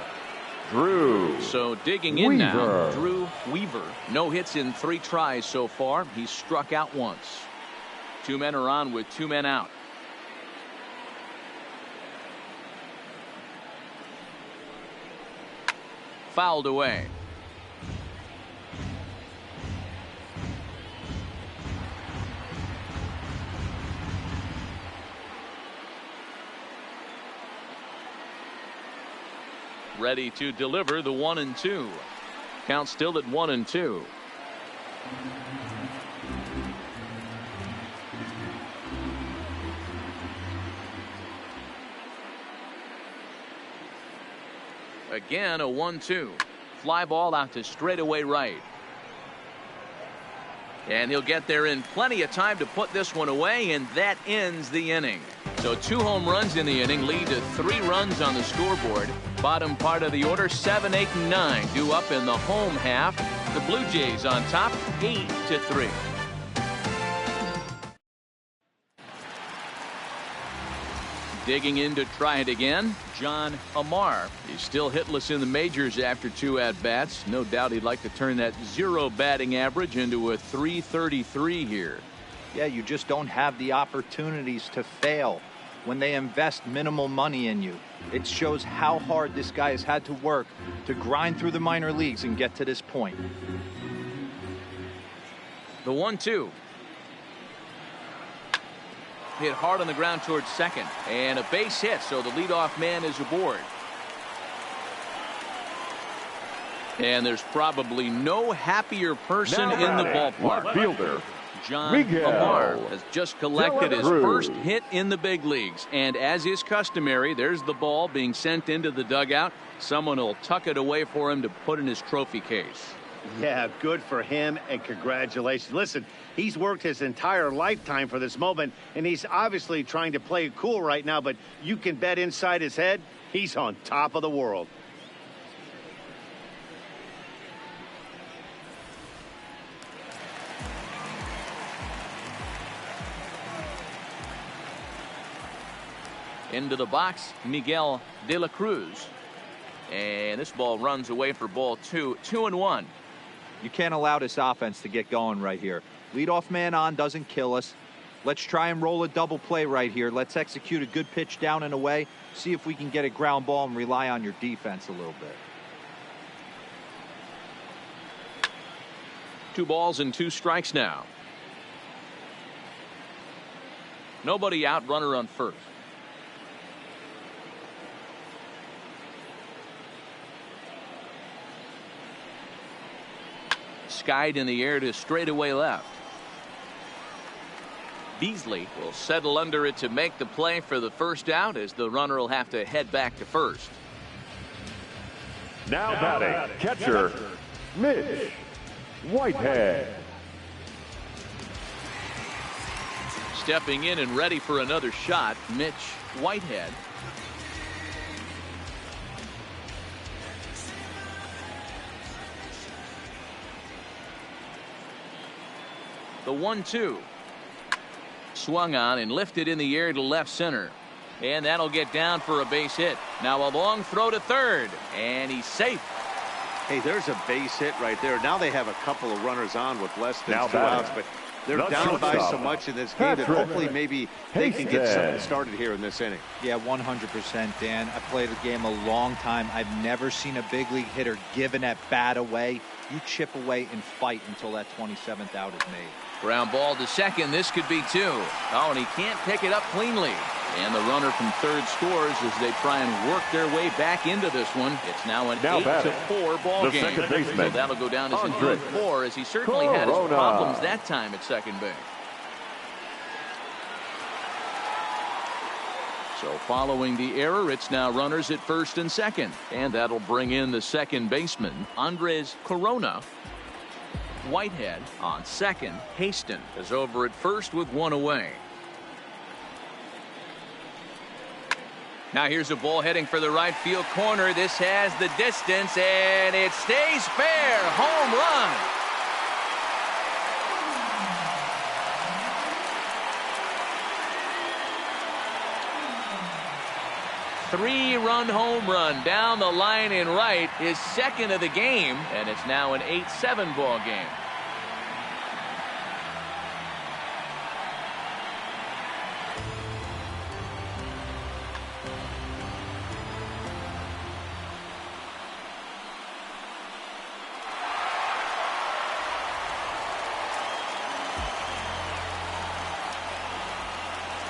Drew. So digging in now, Weaver. Drew Weaver. No hits in 3 tries so far. He's struck out once. 2 men are on with 2 men out. Fouled away. Ready to deliver the 1-2. Count still at 1-2. Again, a 1-2. Fly ball out to straightaway right. And he'll get there in plenty of time to put this one away, and that ends the inning. So 2 home runs in the inning lead to 3 runs on the scoreboard. Bottom part of the order, 7, 8, and 9 due up in the home half. The Blue Jays on top, 8-3. Digging in to try it again, John Amar. He's still hitless in the majors after 2 at-bats. No doubt he'd like to turn that 0 batting average into a .333 here. Yeah, you just don't have the opportunities to fail when they invest minimal money in you. It shows how hard this guy has had to work to grind through the minor leagues and get to this point. The 1-2. Hit hard on the ground towards second, and a base hit, so the leadoff man is aboard. And there's probably no happier person in the ballpark. Left fielder, John Miguel Amar has just collected his Cruz. first hit in the big leagues, and as is customary, there's the ball being sent into the dugout. Someone will tuck it away for him to put in his trophy case. Yeah, good for him, and congratulations. Listen, he's worked his entire lifetime for this moment, and he's obviously trying to play it cool right now, but you can bet inside his head, he's on top of the world. Into the box, Miguel de la Cruz. And this ball runs away for ball 2. 2-1. You can't allow this offense to get going right here. Leadoff man on doesn't kill us. Let's try and roll a double play right here. Let's execute a good pitch down and away. See if we can get a ground ball and rely on your defense a little bit. 2 balls and 2 strikes now. Nobody out, runner on first. Skied in the air to straightaway left. Beasley will settle under it to make the play for the first out, as the runner will have to head back to first. Now batting, catcher, Mitch Whitehead. stepping in and ready for another shot, Mitch Whitehead. The 1-2. Swung on and lifted in the air to left center. And that'll get down for a base hit. Now a long throw to third. And he's safe. Hey, there's a base hit right there. Now they have a couple of runners on with less than Now 2 batting. outs, but they're The down by shortstop. so much in this game that hopefully maybe they can get something started here in this inning. Yeah, 100%, Dan. I played the game a long time. I've never seen a big league hitter give an at bat away. You chip away and fight until that 27th out is made. Ground ball to second. This could be 2. Oh, and he can't pick it up cleanly. And the runner from third scores as they try and work their way back into this one. It's now an 8-4 ball the game. second baseman, So that'll go down as an Andres 8-4 as he certainly had his Corona. problems that time at second base. So following the error, it's now runners at first and second. And that'll bring in the second baseman, Andres Corona. Whitehead on second. Haston is over at first with 1 away. Now here's a ball heading for the right field corner. This has the distance and it stays fair. Home run. Three-run home run down the line in right, his second of the game, and it's now an 8-7 ball game.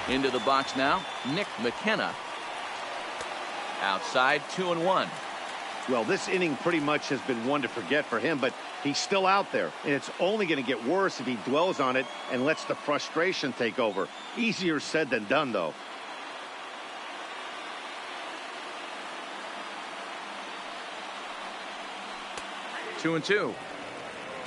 Into the box now, Nick McKenna. Outside, 2-1. Well, this inning pretty much has been one to forget for him, but he's still out there, and it's only going to get worse if he dwells on it and lets the frustration take over. Easier said than done, though. Two and two.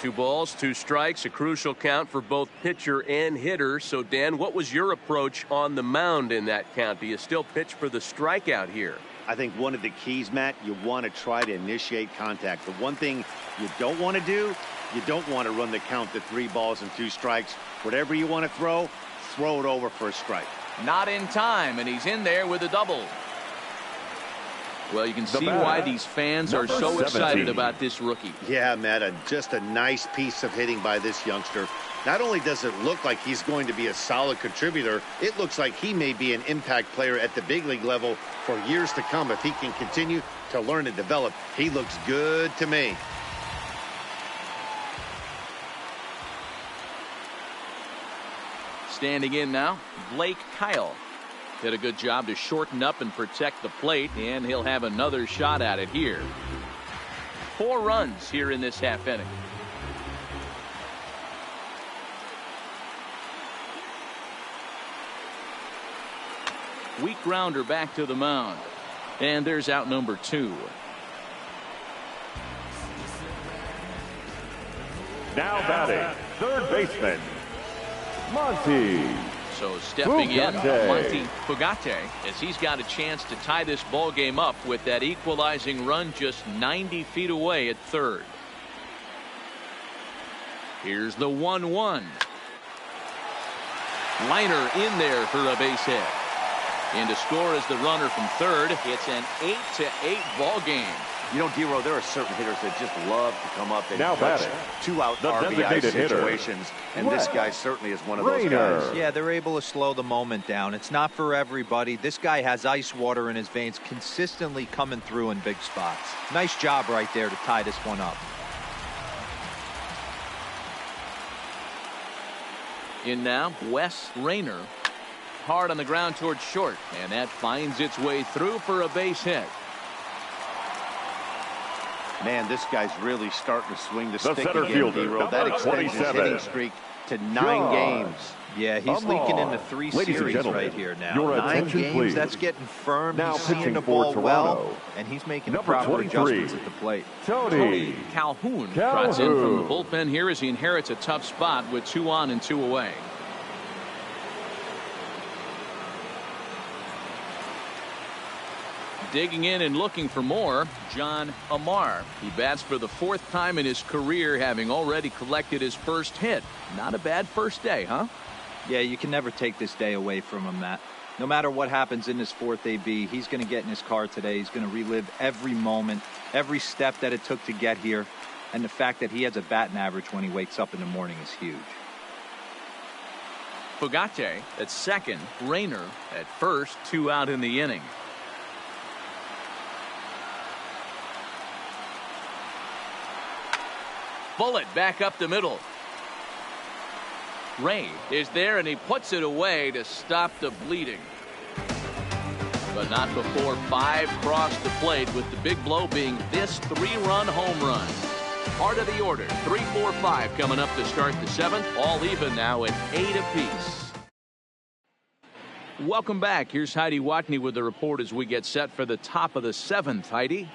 2 balls, 2 strikes, a crucial count for both pitcher and hitter. So, Dan, what was your approach on the mound in that count? Do you still pitch for the strikeout here? I think one of the keys, Matt, you want to try to initiate contact. The one thing you don't want to do, you don't want to run the count to 3 balls and 2 strikes. Whatever you want to throw it over for a strike. Not in time, and he's in there with a double. Well, you can see why these fans are so excited about this rookie. Yeah, Matt, just a nice piece of hitting by this youngster. Not only does it look like he's going to be a solid contributor, it looks like he may be an impact player at the big league level for years to come if he can continue to learn and develop. He looks good to me. Standing in now, Blake Kyle. Did a good job to shorten up and protect the plate, and he'll have another shot at it here. 4 runs here in this half inning. Weak grounder back to the mound. And there's out number 2. Now batting, third baseman, Monty. So stepping in, Fugate. Monty Fugate, as he's got a chance to tie this ball game up with that equalizing run just 90 feet away at third. Here's the 1-1. Liner in there for a base hit. And to score is the runner from third. It's an 8-8 ball game. You know, D-Row, there are certain hitters that just love to come up and Now clutch batting, 2-out the RBI designated hitter, situations, and this guy certainly is one of those Rainer. guys. Yeah, they're able to slow the moment down. It's not for everybody. This guy has ice water in his veins, consistently coming through in big spots. Nice job right there to tie this one up. In now, Wes Rainer. Hard on the ground towards short, and that finds its way through for a base hit. Man, this guy's really starting to swing the stick center again, fielder, D-Row. number That extends his 27. hitting streak to 9 John. games. Yeah, he's leaking into 3 Ladies and series gentlemen, right here now. your 9 attention, games, please. that's getting firm. Now He's seeing pitching the for ball Toronto, well, and he's making the number proper 23, adjustments at the plate. Tony Calhoun trots in from the Calhoun. bullpen here as he inherits a tough spot with 2 on and 2 away. Digging in and looking for more, John Amar. He bats for the 4th time in his career, having already collected his first hit. Not a bad first day, huh? Yeah, you can never take this day away from him, Matt. No matter what happens in his 4th AB, he's going to get in his car today. He's going to relive every moment, every step that it took to get here. And the fact that he has a batting average when he wakes up in the morning is huge. Fugate at second, Rayner at first, 2 out in the inning. Bullet back up the middle. Ray is there and he puts it away to stop the bleeding. But not before 5 crossed the plate, with the big blow being this 3-run home run. Part of the order, 3, 4, 5 coming up to start the 7th. All even now at 8 apiece. Welcome back. Here's Heidi Watney with the report as we get set for the top of the 7th. Heidi?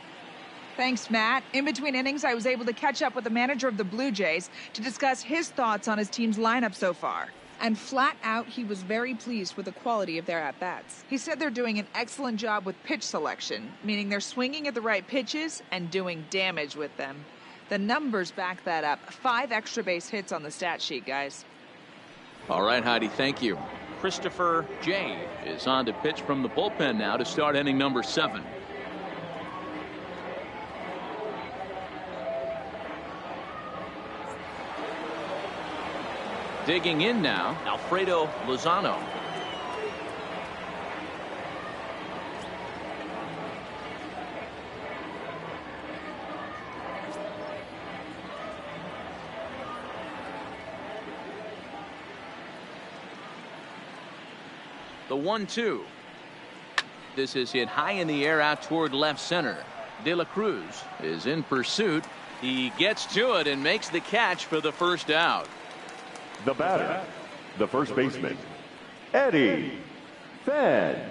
Thanks, Matt. In between innings, I was able to catch up with the manager of the Blue Jays to discuss his thoughts on his team's lineup so far. And flat out, he was very pleased with the quality of their at-bats. He said they're doing an excellent job with pitch selection, meaning they're swinging at the right pitches and doing damage with them. The numbers back that up. 5 extra base hits on the stat sheet, guys. All right, Heidi, thank you. Christopher J. is on to pitch from the bullpen now to start inning number 7. Digging in now, Alfredo Lozano. The 1-2. This is hit high in the air out toward left center. De La Cruz is in pursuit. He gets to it and makes the catch for the first out. The batter, the first baseman, Eddie Fenn.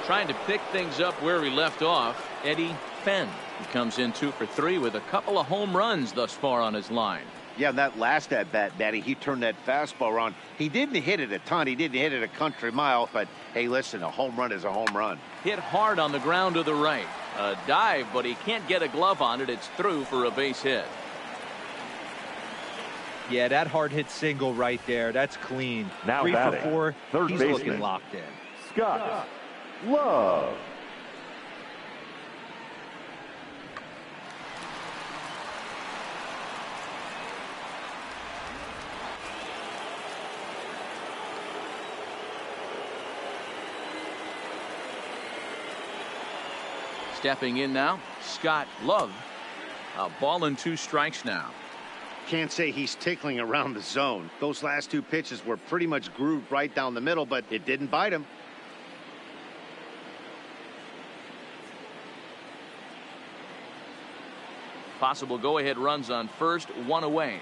Trying to pick things up where he left off, Eddie Fenn. He comes in 2 for 3 with a couple of home runs thus far on his line. Yeah, that last at-bat, Matty, he turned that fastball around. He didn't hit it a ton. He didn't hit it a country mile. But, hey, listen, a home run is a home run. Hit hard on the ground to the right. A dive, but he can't get a glove on it. It's through for a base hit. Yeah, that hard hit single right there. That's clean. Now 3 batting, for 4. third He's baseman, looking locked in. Scott Love. Stepping in now, Scott Love. A ball and 2 strikes now. Can't say he's tickling around the zone. Those last 2 pitches were pretty much grooved right down the middle, but it didn't bite him. Possible go-ahead runs on first, 1 away.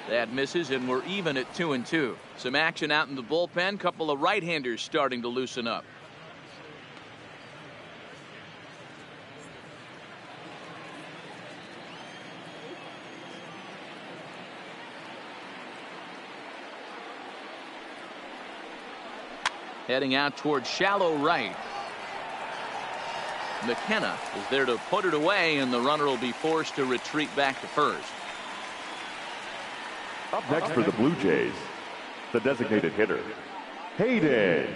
That misses, and we're even at 2-2. Some action out in the bullpen. Couple of right-handers starting to loosen up. Heading out towards shallow right. McKenna is there to put it away, and the runner will be forced to retreat back to first. Up next for the Blue Jays, the designated hitter, Hayden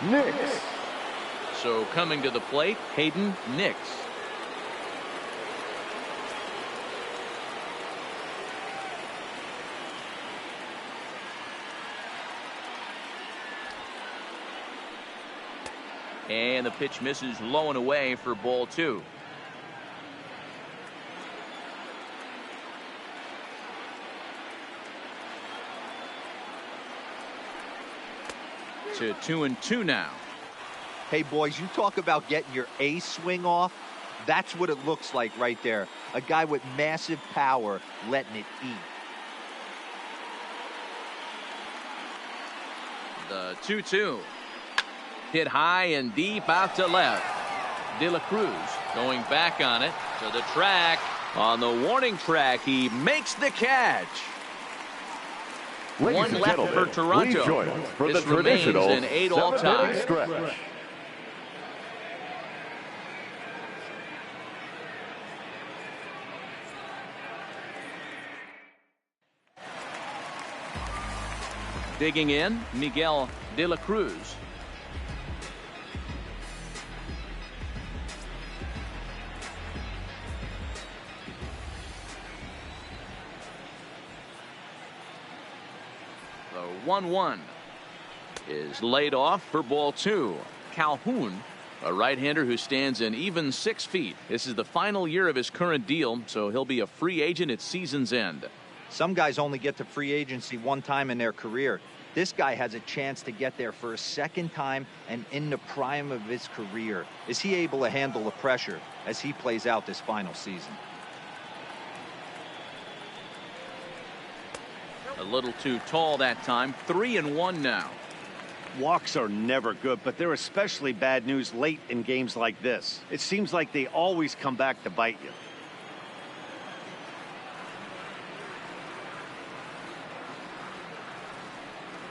Nix. So coming to the plate, Hayden Nix. And the pitch misses low and away for ball 2. To 2-2 now. Hey, boys, you talk about getting your A swing off. That's what it looks like right there. A guy with massive power letting it eat. The 2-2. Hit high and deep out to left. De La Cruz going back on it to the track. On the warning track, he makes the catch. Ladies One and left gentlemen, for Toronto. please join us for This the traditional remains an 8 all 7-inning tie. stretch. Digging in, Miguel De La Cruz. The 1-1 is laid off for ball 2. Calhoun, a right-hander who stands an even 6 feet. This is the final year of his current deal, so he'll be a free agent at season's end. Some guys only get to free agency one time in their career. This guy has a chance to get there for a second time and in the prime of his career. Is he able to handle the pressure as he plays out this final season? A little too tall that time. 3-1 now. Walks are never good, but they're especially bad news late in games like this. It seems like they always come back to bite you.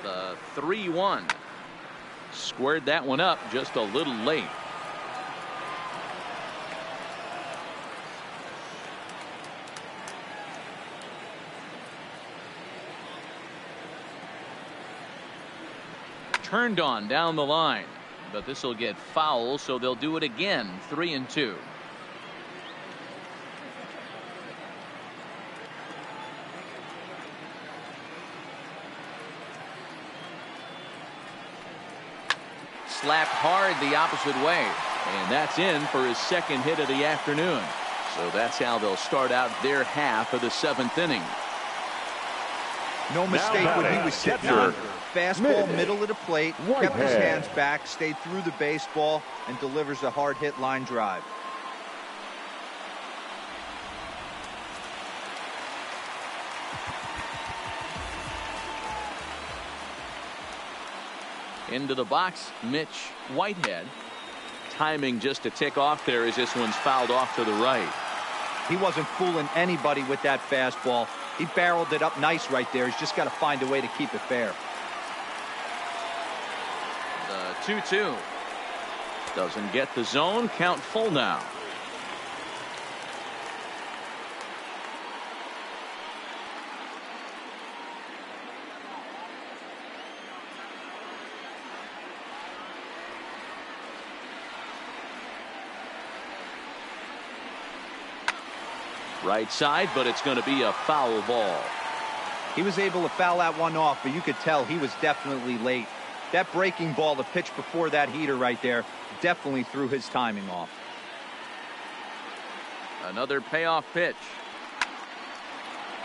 The 3-1. Squared that one up just a little late. Turned on down the line, but this will get foul, so they'll do it again. 3-2. Slapped hard the opposite way, and that's in for his second hit of the afternoon. So that's how they'll start out their half of the 7th inning. No mistake when he was sitting on. Fastball, middle of the plate, kept his hands back, stayed through the baseball, and delivers a hard hit line drive. Into the box, Mitch Whitehead. Timing just to tick off there as this one's fouled off to the right. He wasn't fooling anybody with that fastball. He barreled it up nice right there. He's just got to find a way to keep it fair. The 2-2. Doesn't get the zone. Count full now. Right side, but it's going to be a foul ball. He was able to foul that one off, but you could tell he was definitely late. That breaking ball, the pitch before that heater right there, definitely threw his timing off. Another payoff pitch.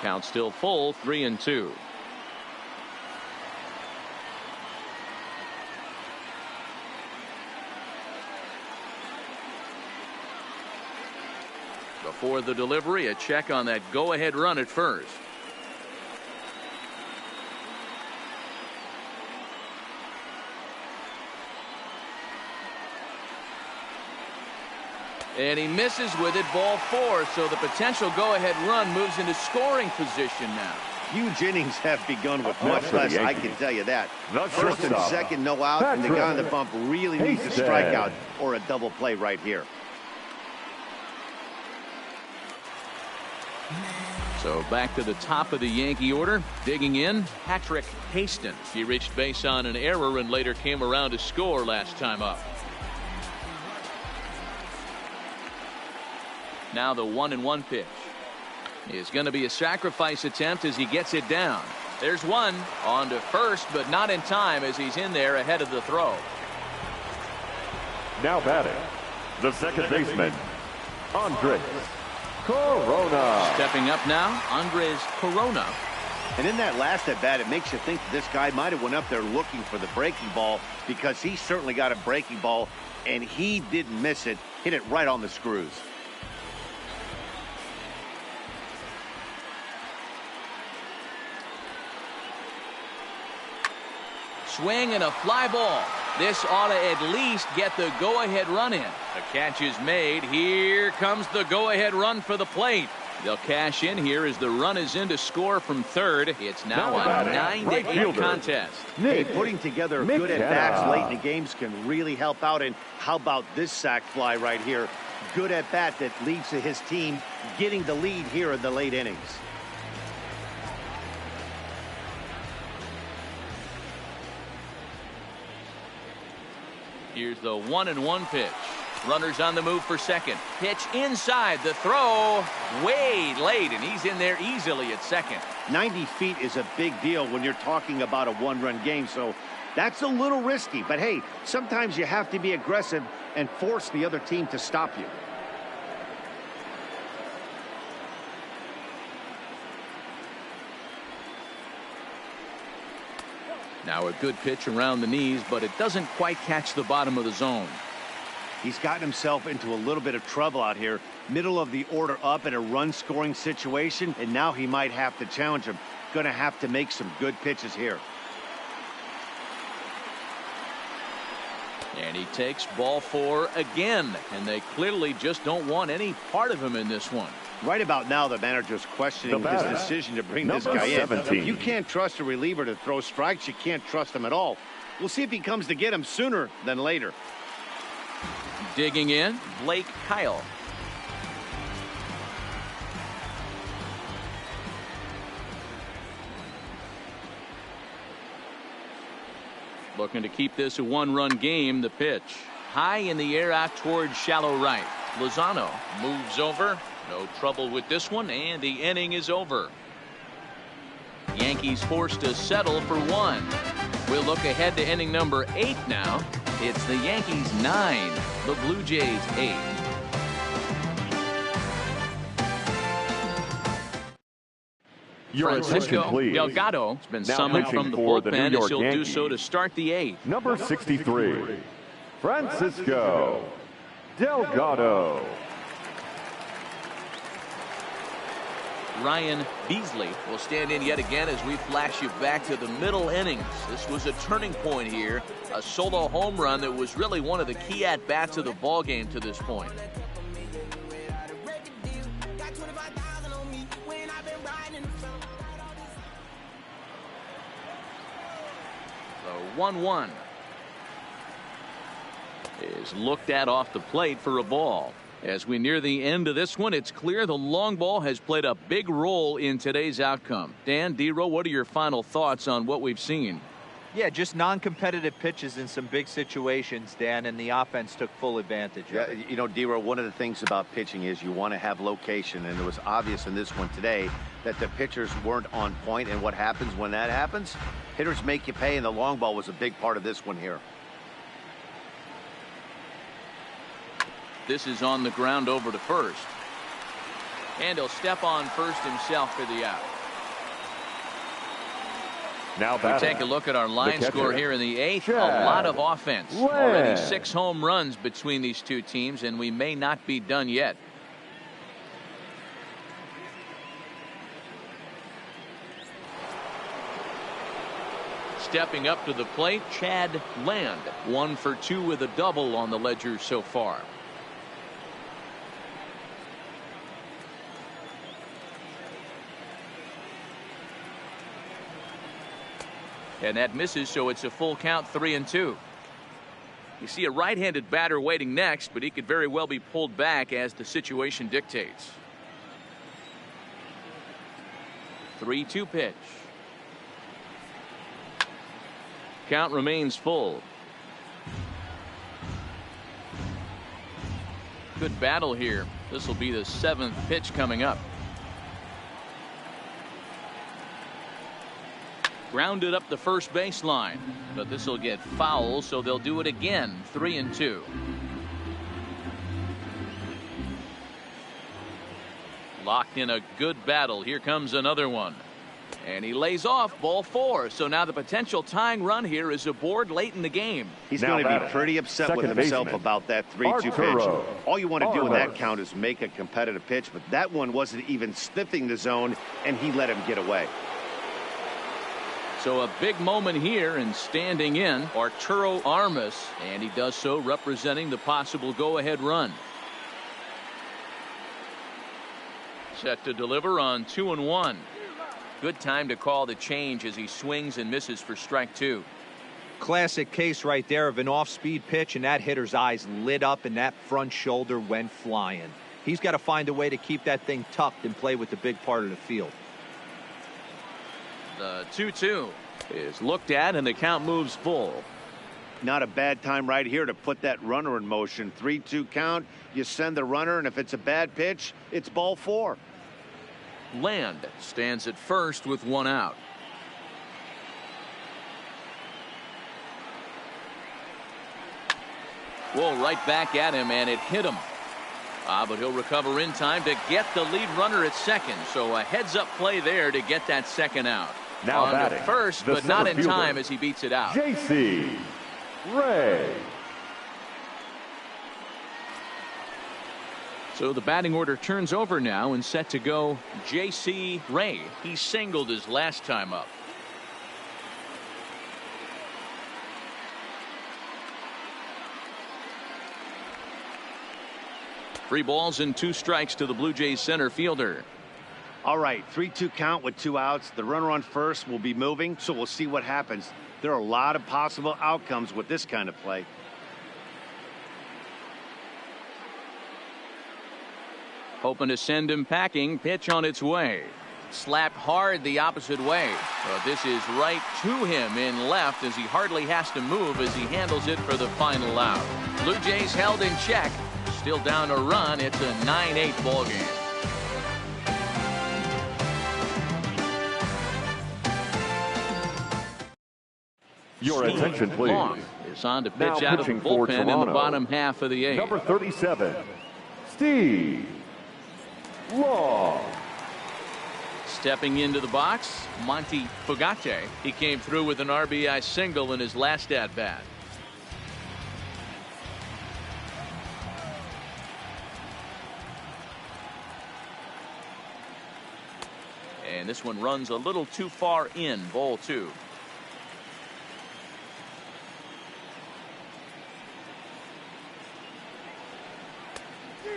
Count still full. 3-2. Before the delivery, a check on that go-ahead run at first. And he misses with it, ball 4, so the potential go-ahead run moves into scoring position now. Huge innings have begun with much less, I can tell you that. The First and shortstop, second, no out, and the guy on the bump really needs a Hastings. strikeout or a double play right here. So back to the top of the Yankee order. Digging in, Patrick Hastings. He reached base on an error and later came around to score last time up. Now the 1-1 pitch is going to be a sacrifice attempt as he gets it down. There's one on to first, but not in time as he's in there ahead of the throw. Now batting, the second baseman, Andres Corona. Stepping up now, Andres Corona. And in that last at bat, it makes you think this guy might have went up there looking for the breaking ball, because he certainly got a breaking ball and he didn't miss it. Hit it right on the screws. Swing and a fly ball. This ought to at least get the go-ahead run in. The catch is made. Here comes the go-ahead run for the plate. They'll cash in here as the run is in to score from third. It's now a batting, 9-8 right fielder. contest. Hey, putting together good McKenna. at-bats late in the games can really help out. And how about this sac fly right here? Good at-bat that leads to his team getting the lead here in the late innings. Here's the 1-1 pitch. Runners on the move for second. Pitch inside. The throw way late, and he's in there easily at second. 90 feet is a big deal when you're talking about a one-run game, so that's a little risky. But hey, sometimes you have to be aggressive and force the other team to stop you. Now a good pitch around the knees, but it doesn't quite catch the bottom of the zone. He's gotten himself into a little bit of trouble out here. Middle of the order up in a run-scoring situation, and now he might have to challenge him. Going to have to make some good pitches here. And he takes ball 4 again, and they clearly just don't want any part of him in this one. Right about now, the manager's questioning his decision to bring this guy in. 17. You can't trust a reliever to throw strikes. You can't trust him at all. We'll see if he comes to get him sooner than later. Digging in, Blake Kyle. Looking to keep this a one-run game. The pitch high in the air out towards shallow right. Lozano moves over. No trouble with this one, and the inning is over. Yankees forced to settle for 1. We'll look ahead to inning number 8 now. It's the Yankees 9, the Blue Jays 8. Francisco Delgado has been summoned from the bullpen, as he'll do so to start the 8th. Number 63, Francisco Delgado. Ryan Beasley will stand in yet again as we flash you back to the middle innings. This was a turning point here, a solo home run that was really one of the key at-bats of the ball game to this point. The 1-1 is looked at off the plate for a ball. As we near the end of this one, it's clear the long ball has played a big role in today's outcome. Dan, D-Row, what are your final thoughts on what we've seen? Yeah, just non-competitive pitches in some big situations, Dan, and the offense took full advantage of it. You know, D-Row, one of the things about pitching is you want to have location, and it was obvious in this one today that the pitchers weren't on point, and what happens when that happens? Hitters make you pay, and the long ball was a big part of this one here. This is on the ground over to first. And he'll step on first himself for the out. Now we take a look at our line score here in the 8th. A lot of offense. Already 6 home runs between these two teams, and we may not be done yet. Stepping up to the plate, Chad Land. 1 for 2 with a double on the ledger so far. And that misses, so it's a full count, 3-2. You see a right-handed batter waiting next, but he could very well be pulled back as the situation dictates. 3-2 pitch. Count remains full. Good battle here. This will be the 7th pitch coming up. Grounded up the first baseline, but this will get foul, so they'll do it again. 3-2. Locked in a good battle. Here comes another one. And he lays off, ball 4. So now the potential tying run here is aboard late in the game. He's going to be pretty upset with himself about that 3-2 pitch. All you want to do in that count is make a competitive pitch, but that one wasn't even sniffing the zone, and he let him get away. So a big moment here, and standing in Arturo Armas, and he does so representing the possible go-ahead run. Set to deliver on 2-1. Good time to call the change as he swings and misses for strike 2. Classic case right there of an off-speed pitch, and that hitter's eyes lit up and that front shoulder went flying. He's got to find a way to keep that thing tucked and play with the big part of the field. The 2-2 is looked at and the count moves full. Not a bad time right here to put that runner in motion. 3-2 count. You send the runner, and if it's a bad pitch, it's ball 4. Land stands at first with 1 out. Whoa, right back at him, and it hit him. But he'll recover in time to get the lead runner at second. So a heads-up play there to get that second out. Now on batting, to first, the but not in center fielder, time as he beats it out. J.C. Ray. So the batting order turns over now and set to go J.C. Ray. He singled his last time up. Three balls and 2 strikes to the Blue Jays center fielder. All right, 3-2 count with 2 outs. The runner on first will be moving, so we'll see what happens. There are a lot of possible outcomes with this kind of play. Hoping to send him packing. Pitch on its way. Slapped hard the opposite way. But this is right to him in left as he hardly has to move as he handles it for the final out. Blue Jays held in check. Still down a run. It's a 9-8 ball game. Your attention, please. Long is on to pitch Now out of the pitching for bullpen in the Toronto, bottom half of the 8th. Number 37, Steve Long. Stepping into the box, Monty Fugate. He came through with an RBI single in his last at-bat. And this one runs a little too far in, ball 2.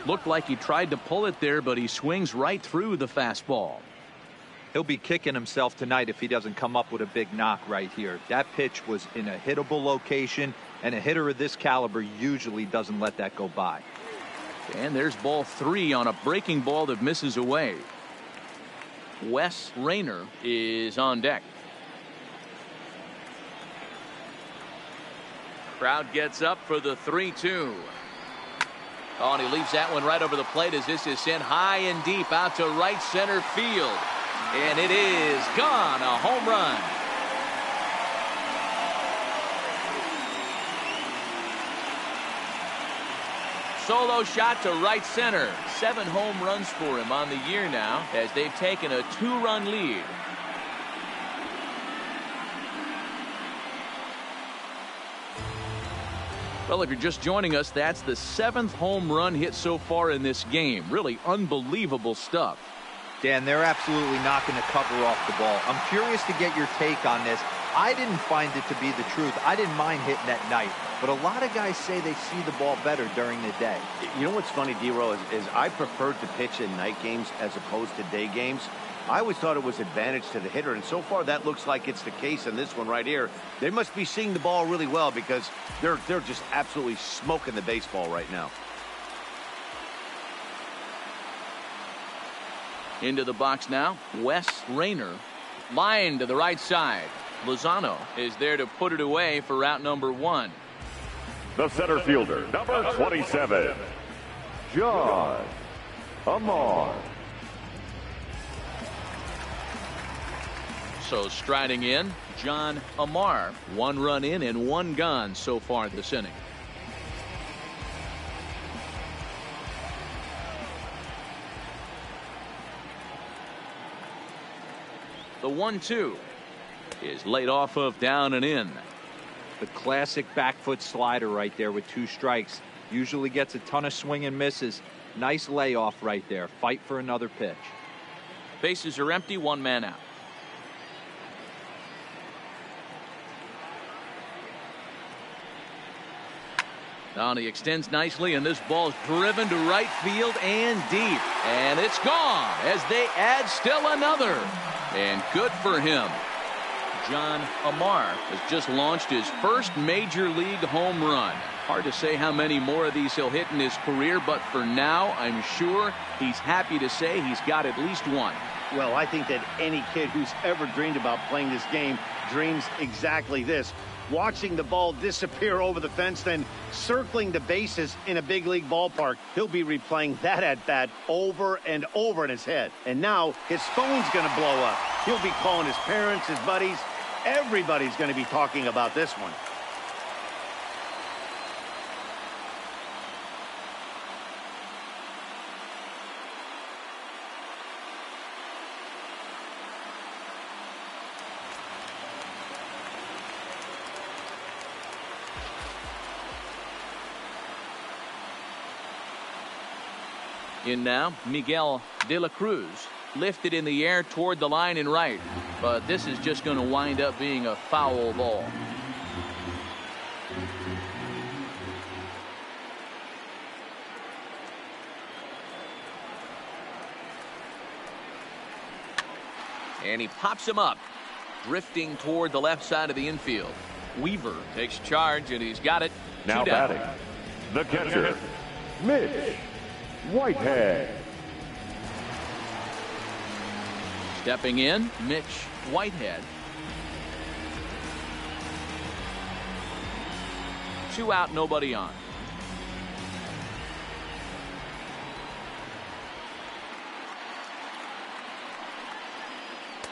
Looked like he tried to pull it there, but he swings right through the fastball. He'll be kicking himself tonight if he doesn't come up with a big knock right here. That pitch was in a hittable location, and a hitter of this caliber usually doesn't let that go by. And there's ball 3 on a breaking ball that misses away. Wes Rayner is on deck. Crowd gets up for the 3-2. Oh, and he leaves that one right over the plate as this is sent high and deep out to right center field. And it is gone. A home run. Solo shot to right center. 7 home runs for him on the year now as they've taken a 2-run lead. Well, if you're just joining us, that's the 7th home run hit so far in this game. Really unbelievable stuff. Dan, they're absolutely knocking the cover off the ball. I'm curious to get your take on this. I didn't find it to be the truth. I didn't mind hitting at night, but a lot of guys say they see the ball better during the day. You know what's funny, D-Row, is I preferred to pitch in night games as opposed to day games. I always thought it was advantage to the hitter, and so far that looks like it's the case in this one right here. They must be seeing the ball really well because they're just absolutely smoking the baseball right now. Into the box now, Wes Rayner. Line to the right side. Lozano is there to put it away for route number 1. The center fielder, number 27, John Amar. So striding in, John Amar. 1 run in and 1 gone so far this inning. The 1-2 is laid off of down and in. The classic back foot slider right there with 2 strikes. Usually gets a ton of swing and misses. Nice layoff right there. Fight for another pitch. Bases are empty, 1 man out. Now he extends nicely, and this ball's driven to right field and deep. And it's gone as they add still another. And good for him. John Amar has just launched his first major league home run. Hard to say how many more of these he'll hit in his career, but for now, I'm sure he's happy to say he's got at least one. Well, I think that any kid who's ever dreamed about playing this game dreams exactly this. Watching the ball disappear over the fence, then circling the bases in a big league ballpark. He'll be replaying that at-bat over and over in his head. And now his phone's going to blow up. He'll be calling his parents, his buddies. Everybody's going to be talking about this one. In now, Miguel de la Cruz, lifted in the air toward the line and right, but this is just going to wind up being a foul ball. And he pops him up, drifting toward the left side of the infield. Weaver takes charge, and he's got it. Now batting, the catcher, Mitch Whitehead. Stepping in, Mitch Whitehead. 2 out, nobody on.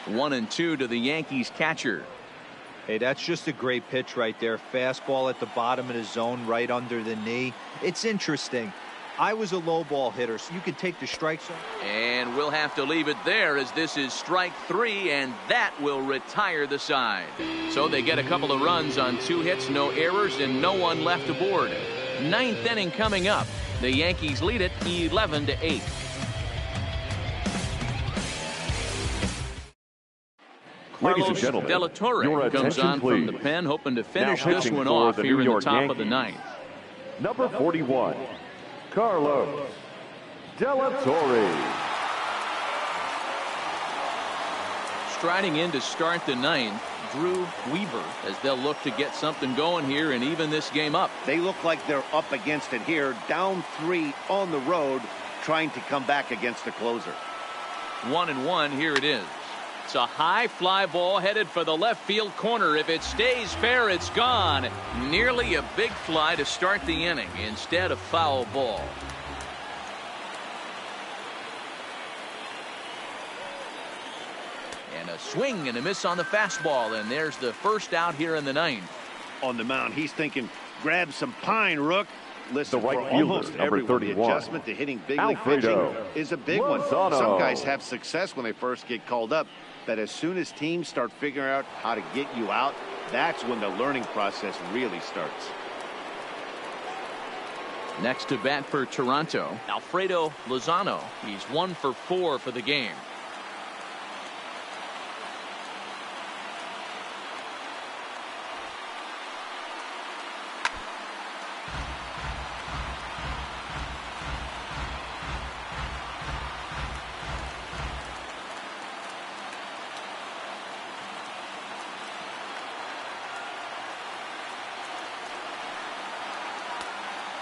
One and two to the Yankees catcher. Hey, that's just a great pitch right there. Fastball at the bottom of the zone, right under the knee. It's interesting. I was a low ball hitter, so you could take the strike zone. And we'll have to leave it there as this is strike 3, and that will retire the side. So they get a couple of runs on 2 hits, no errors, and no one left aboard. 9th inning coming up. The Yankees lead it 11-8. Ladies and Carlos gentlemen, De La Torre your comes attention, on from the please. pen, hoping to finish Now this pitching one for off the here New in the York top of the Yankees. 9th. Number 41, Carlos De La Torre. Striding in to start the 9th, Drew Weaver, as they'll look to get something going here and even this game up. They look like they're up against it here, down 3 on the road, trying to come back against the closer. 1-1, here it is. It's a high fly ball headed for the left field corner. If it stays fair, it's gone. Nearly a big fly to start the inning. Instead, a foul ball. And a swing and a miss on the fastball. And there's the first out here in the 9th. On the mound, he's thinking, grab some pine, Rook. Listen, The right for fielder, almost number everyone, the 31, adjustment to hitting big league Alfredo pitching is a big Lozano. one. Some guys have success when they first get called up, but as soon as teams start figuring out how to get you out, that's when the learning process really starts. Next to bat for Toronto, Alfredo Lozano. He's 1 for 4 for the game.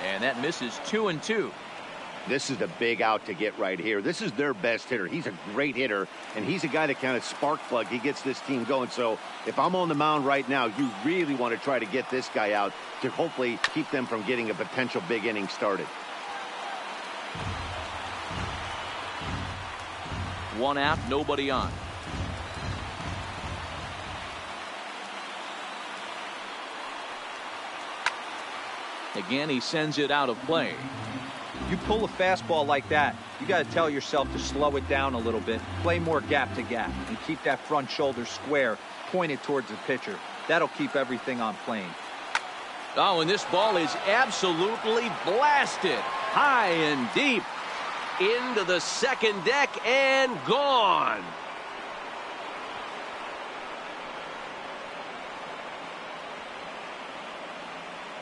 And that misses 2-2. This is the big out to get right here. This is their best hitter. He's a great hitter, and he's a guy that kind of spark plug. He gets this team going. So if I'm on the mound right now, you really want to try to get this guy out to hopefully keep them from getting a potential big inning started. 1 out, nobody on. Again, he sends it out of play. You pull a fastball like that, you got to tell yourself to slow it down a little bit, play more gap to gap, and keep that front shoulder square, pointed towards the pitcher. That'll keep everything on plane. Oh, and this ball is absolutely blasted high and deep into the second deck and gone.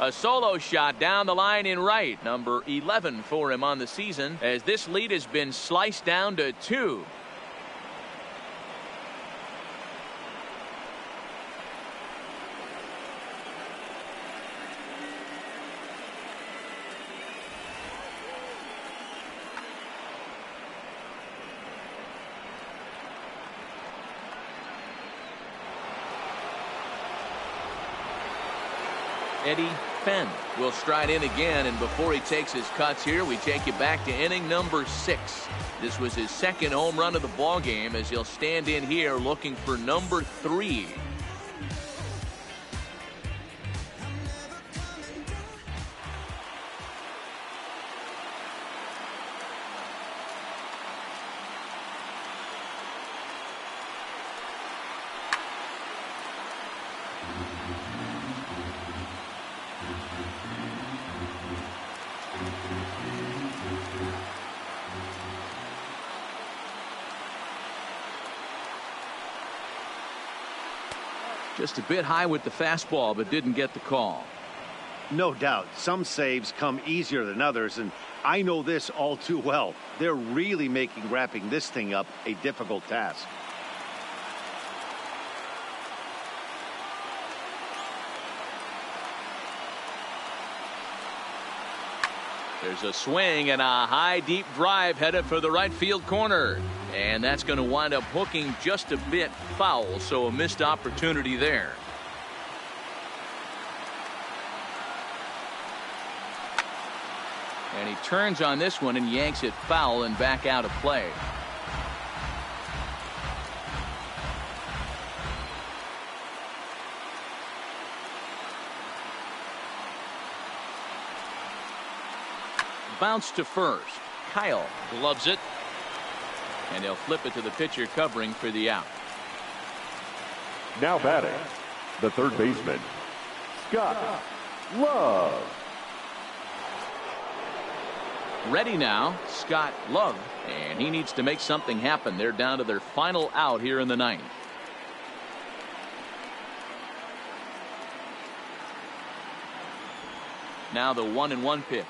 A solo shot down the line in right, number 11 for him on the season, as this lead has been sliced down to 2. Eddie Fenn will stride in again, and before he takes his cuts here, we take you back to inning number 6. This was his second home run of the ball game, as he'll stand in here looking for number 3. Just a bit high with the fastball, but didn't get the call. No doubt. Some saves come easier than others, and I know this all too well. They're really making wrapping this thing up a difficult task. There's a swing and a high deep drive headed for the right field corner. And that's going to wind up hooking just a bit foul, so a missed opportunity there. And he turns on this one and yanks it foul and back out of play. Bounce to first. Kyle loves it. And he'll flip it to the pitcher covering for the out. Now batting, the third baseman, Scott Love. Ready now, Scott Love. And he needs to make something happen. They're down to their final out here in the 9th. Now the 1-1 pitch.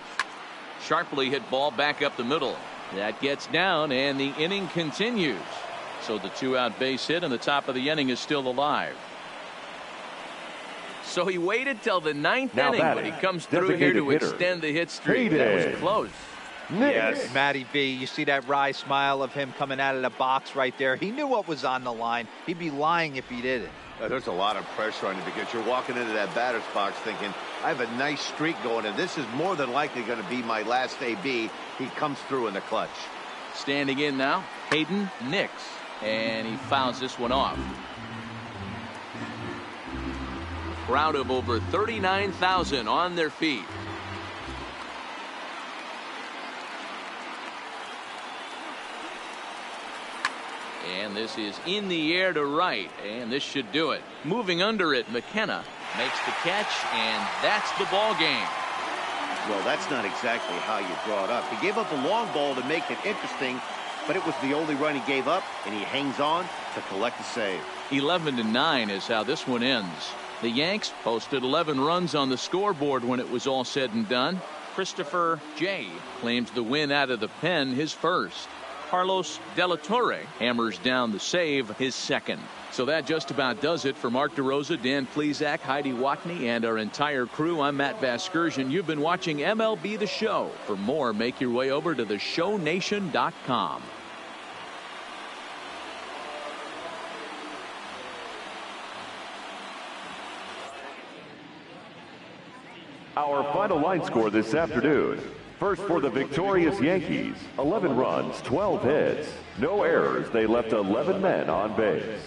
Sharply hit ball back up the middle. That gets down, and the inning continues. So the 2-out base hit, and the top of the inning is still alive. So he waited till the 9th inning, but he comes through here to extend the hit streak. That was close. Yes, Matty B, you see that wry smile of him coming out of the box right there. He knew what was on the line. He'd be lying if he didn't. There's a lot of pressure on you because you're walking into that batter's box thinking, I have a nice streak going, and this is more than likely going to be my last AB. He comes through in the clutch. Standing in now, Hayden Nix, and he fouls this one off. A crowd of over 39,000 on their feet. And this is in the air to right, and this should do it. Moving under it, McKenna makes the catch, and that's the ball game. Well, that's not exactly how you draw it up. He gave up a long ball to make it interesting, but it was the only run he gave up, and he hangs on to collect a save. 11-9 is how this one ends. The Yanks posted 11 runs on the scoreboard when it was all said and done. Christopher J. claims the win out of the pen, his first. Carlos De La Torre hammers down the save, his second. So that just about does it for Mark DeRosa, Dan Plesac, Heidi Watney, and our entire crew. I'm Matt Vasgersian. You've been watching MLB The Show. For more, make your way over to theshownation.com. Our final line score this afternoon. First for the victorious Yankees, 11 runs, 12 hits, no errors. They left 11 men on base.